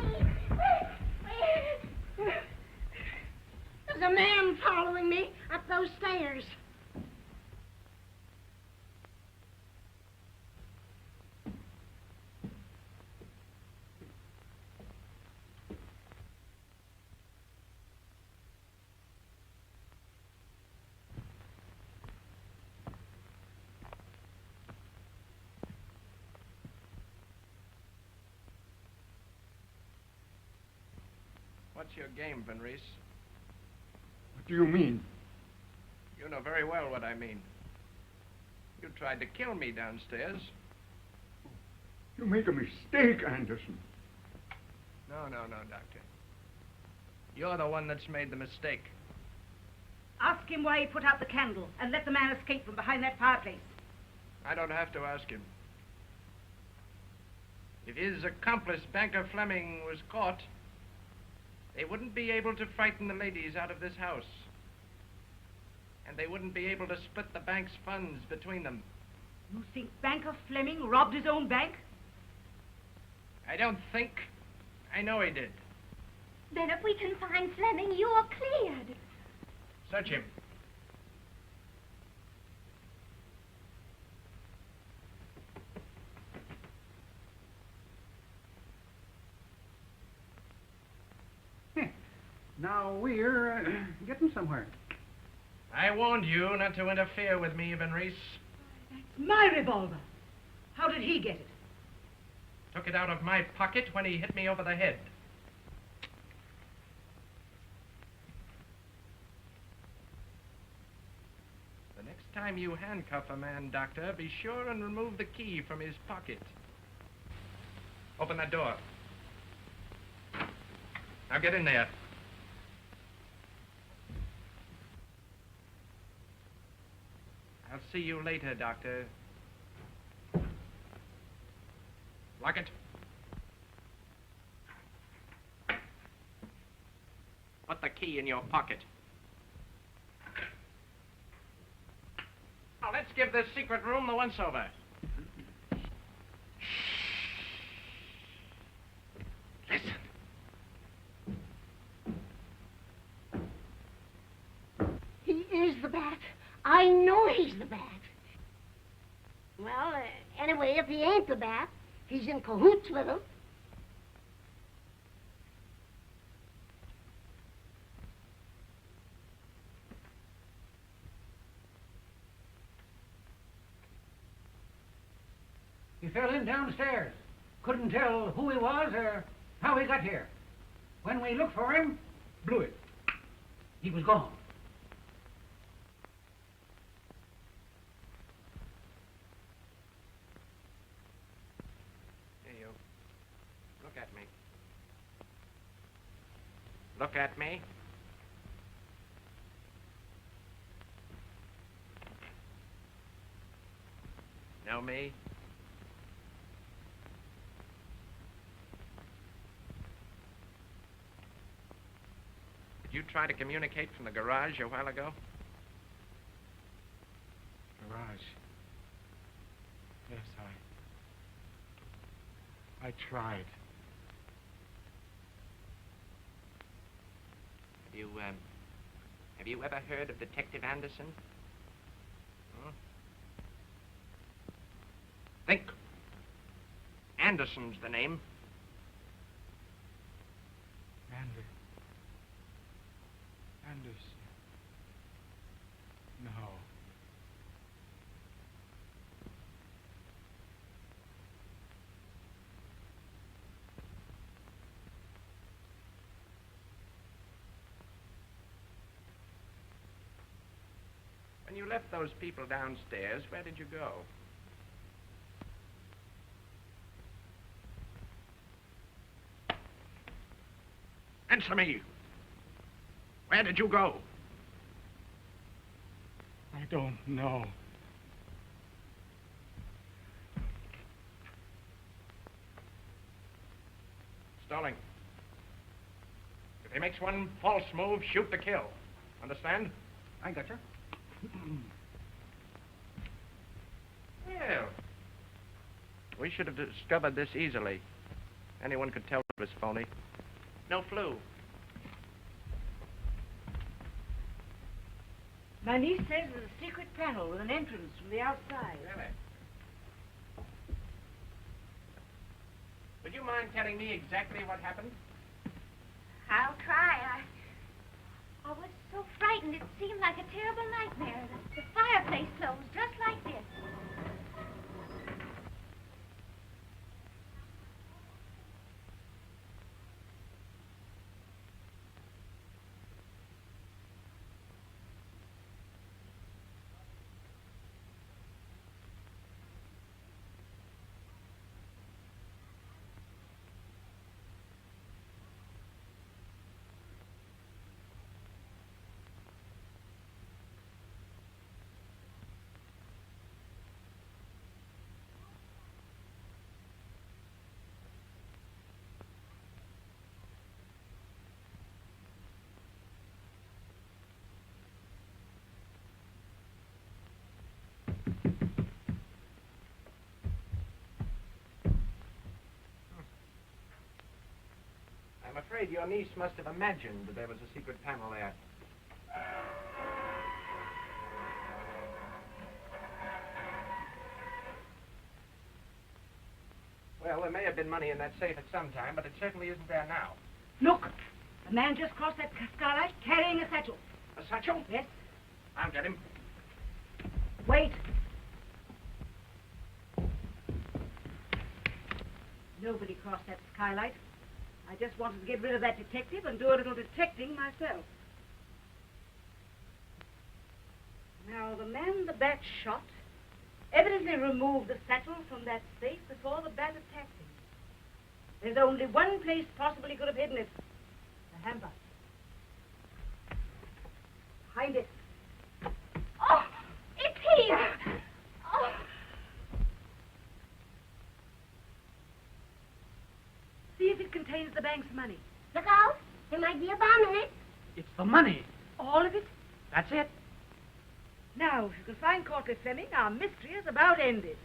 S8: Wait. There's a man following me up those stairs.
S14: What's your game, Van Reese?
S13: What do you mean?
S14: You know very well what I mean. You tried to kill me downstairs.
S13: You make a mistake, Anderson.
S14: No, Doctor. You're the one that's made the mistake.
S9: Ask him why he put out the candle and let the man escape from behind that fireplace.
S14: I don't have to ask him. If his accomplice, Banker Fleming, was caught, they wouldn't be able to frighten the ladies out of this house. And they wouldn't be able to split the bank's funds between them.
S9: You think Banker Fleming robbed his own bank?
S14: I don't think. I know he did.
S11: Then if we can find Fleming, you're cleared.
S14: Search him.
S16: Now we're getting somewhere.
S14: I warned you not to interfere with me, Van Reese.
S9: My revolver. How did he get it?
S14: Took it out of my pocket when he hit me over the head. The next time you handcuff a man, Doctor, be sure and remove the key from his pocket. Open that door. Now get in there. I'll see you later, Doctor. Lock it. Put the key in your pocket. Now, let's give this secret room the once-over. Listen.
S8: He is the bat. I know he's the bat. Well, anyway, if he ain't the bat, he's in cahoots with him.
S16: He fell in downstairs. Couldn't tell who he was or how he got here. When we looked for him, blew it. He was gone.
S14: Here you. Look at me. Look at me. Know me? Did you try to communicate from the garage a while ago?
S12: Garage. Yes, I tried.
S14: Have you ever heard of Detective Anderson? Hmm? Think. Anderson's the name.
S12: Anderson. No.
S14: When you left those people downstairs, where did you go? Answer me. Where did you go?
S12: I don't know.
S14: Stalling. If he makes one false move, shoot to kill. Understand?
S16: I got you.
S14: Well, we should have discovered this easily. Anyone could tell it was phony. No flu.
S9: My niece says there's a secret panel with an entrance from the outside.
S14: Really? Would you mind telling me exactly what happened?
S11: I'll try. I was so frightened it seemed like a terrible nightmare. The fireplace closed just like this.
S14: I'm afraid your niece must have imagined that there was a secret panel there. Well, there may have been money in that safe at some time, but it certainly isn't there now.
S9: Look, a man just crossed that skylight carrying a satchel.
S14: A satchel?
S9: Yes.
S14: I'll get him.
S9: Wait. Nobody crossed that skylight. I just wanted to get rid of that detective and do a little detecting myself. Now, the man the bat shot evidently removed the satchel from that safe before the bat attacked him. There's only one place possibly he could have hidden it. The hamper. Find it.
S8: Oh, it's here. Oh.
S9: See if it contains the bank's money.
S8: Look out. There might be a bomb in it.
S16: It's the money.
S9: All of it?
S16: That's it.
S9: Now, if you can find Courtly Fleming, our mystery is about ended.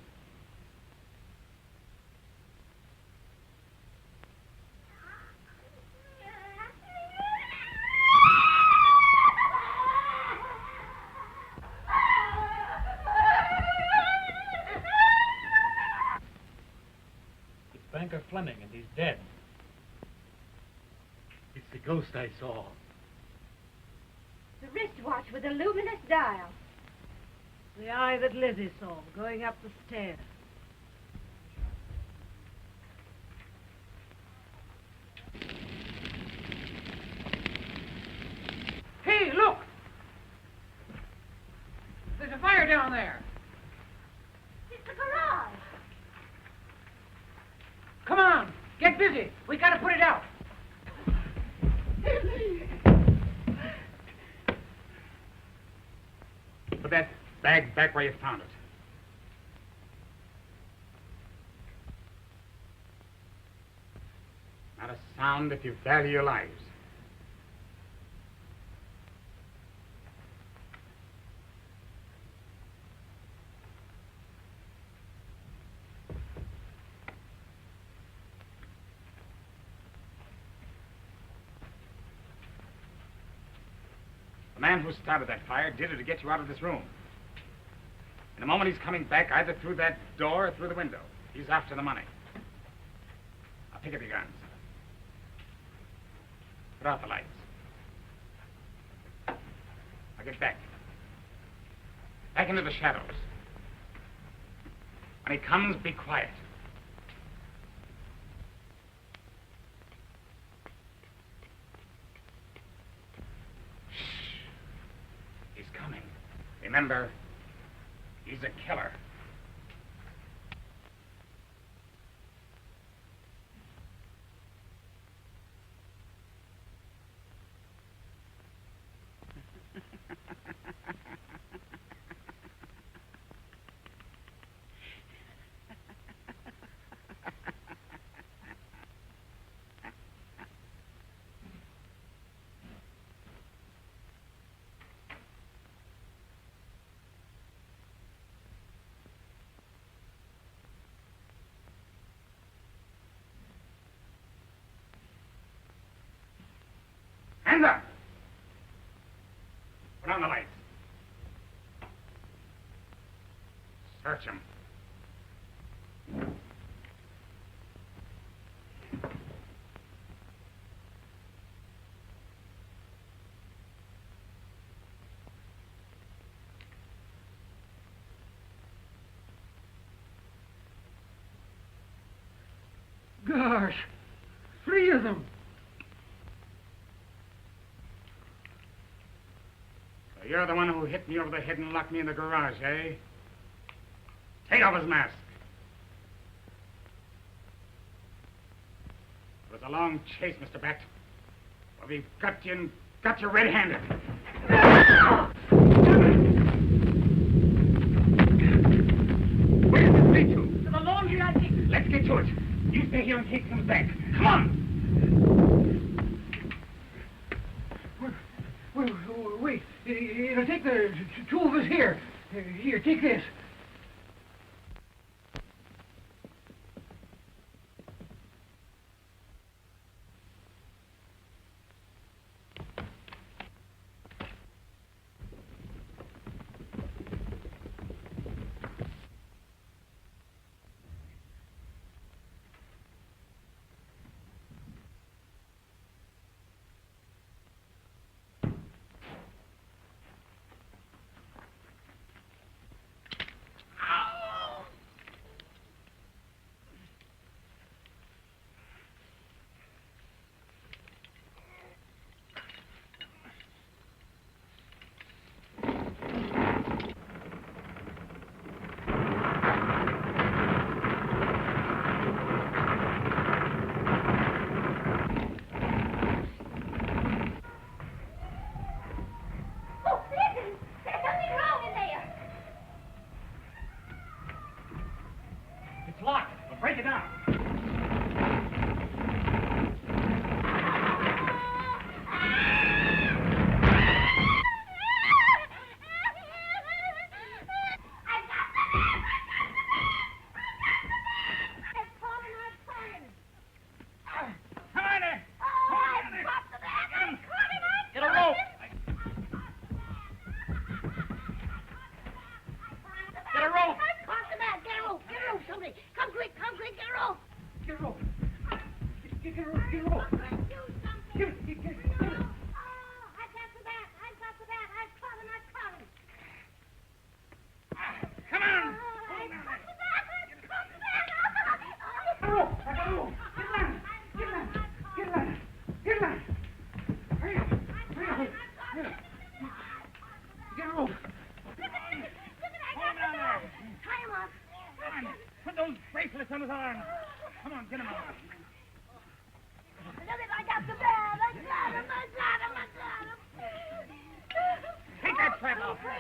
S10: It's Banker Fleming, and he's dead. It's the ghost I saw.
S8: The wristwatch with a luminous dial.
S9: The eye that Lizzie saw going up the stairs.
S16: Hey, look! There's a fire down there.
S8: It's the garage.
S16: Come on, get busy. We gotta put it out.
S12: Put that bag back where you found it. Not a sound if you value your lives. The man who started that fire did it to get you out of this room. In a moment, he's coming back either through that door or through the window. He's after the money. Now, pick up your guns. Put out the lights. Now, get back. Back into the shadows. When he comes, be quiet. He's coming. Remember, he's a killer. Hands up! Put on the lights. Search him.
S16: Gosh, 3 of them.
S12: So you're the one who hit me over the head and locked me in the garage, eh? Take off his mask. It was a long chase, Mr. Bat. Well, we've got you and got you red-handed. Where does this lead to?
S9: To the laundry, I think.
S12: Let's get to it. You stay here and take them back. Come on!
S16: Wait. It'll take the 2 of us here. Here, take this.
S8: off. I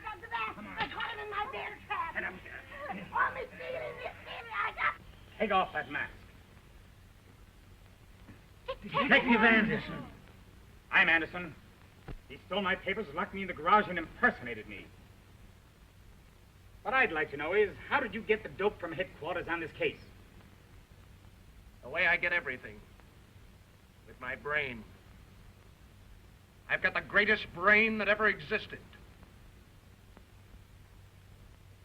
S8: got the back. I caught him in my bear trap. Oh, Miss Steely, I got...
S4: Take off that mask.
S8: Detective
S4: Anderson. I'm Anderson. He stole my papers, locked me in the garage, and impersonated me. What I'd like to know is, how did you get the dope from headquarters on this case?
S14: The way I get everything. With my brain. I've got the greatest brain that ever existed.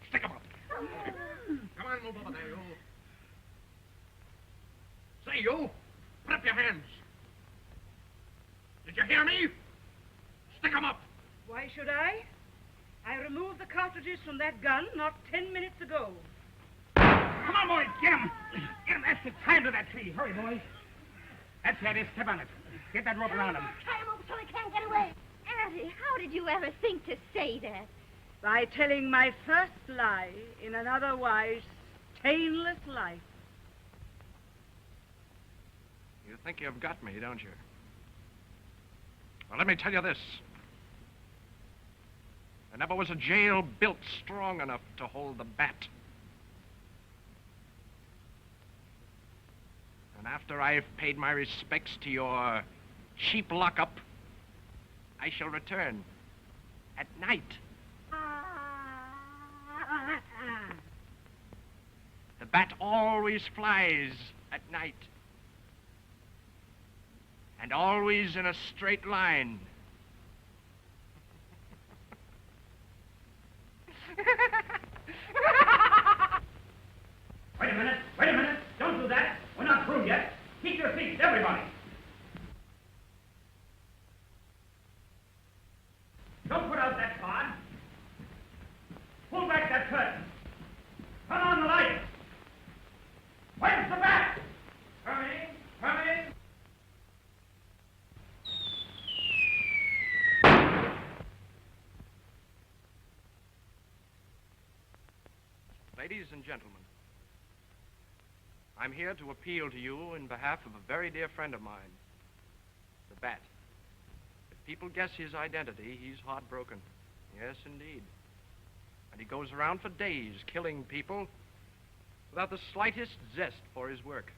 S14: Stick 'em up.
S3: Come on, move over there, you. Say, you, put up your hands. Did you hear me? Stick 'em up.
S9: Why should I? I removed the cartridges from that gun not 10 minutes ago.
S4: Come on, boys, get him! Get him, that's it. Tie him to that tree. Hurry, boys. That's the idea. Step on it. Get that rope around him.
S8: Tie him up so he can't get away.
S11: Auntie, how did you ever think to say that?
S9: By telling my first lie in an otherwise stainless life.
S14: You think you've got me, don't you? Well, let me tell you this. There never was a jail built strong enough to hold the bat. And after I've paid my respects to your cheap lockup, I shall return at night. The bat always flies at night. And always in a straight line.
S4: Wait a minute. Wait a minute. Don't do that. We're not through yet. Keep your seats, everybody. Don't put out that card. Pull back that curtain. Turn on the light. Where's the bat? Coming. Coming.
S14: Ladies and gentlemen, I'm here to appeal to you in behalf of a very dear friend of mine, the Bat. If people guess his identity, he's heartbroken. Yes, indeed. And he goes around for days killing people without the slightest zest for his work.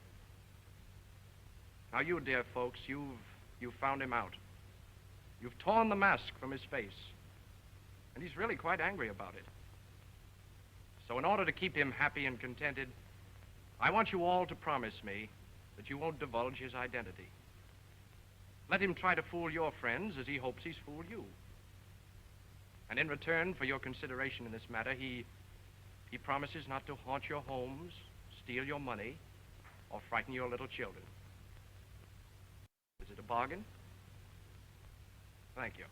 S14: Now you, dear folks, you've found him out. You've torn the mask from his face. And he's really quite angry about it. So in order to keep him happy and contented, I want you all to promise me that you won't divulge his identity. Let him try to fool your friends as he hopes he's fooled you. And in return for your consideration in this matter, he promises not to haunt your homes, steal your money, or frighten your little children. Is it a bargain? Thank you.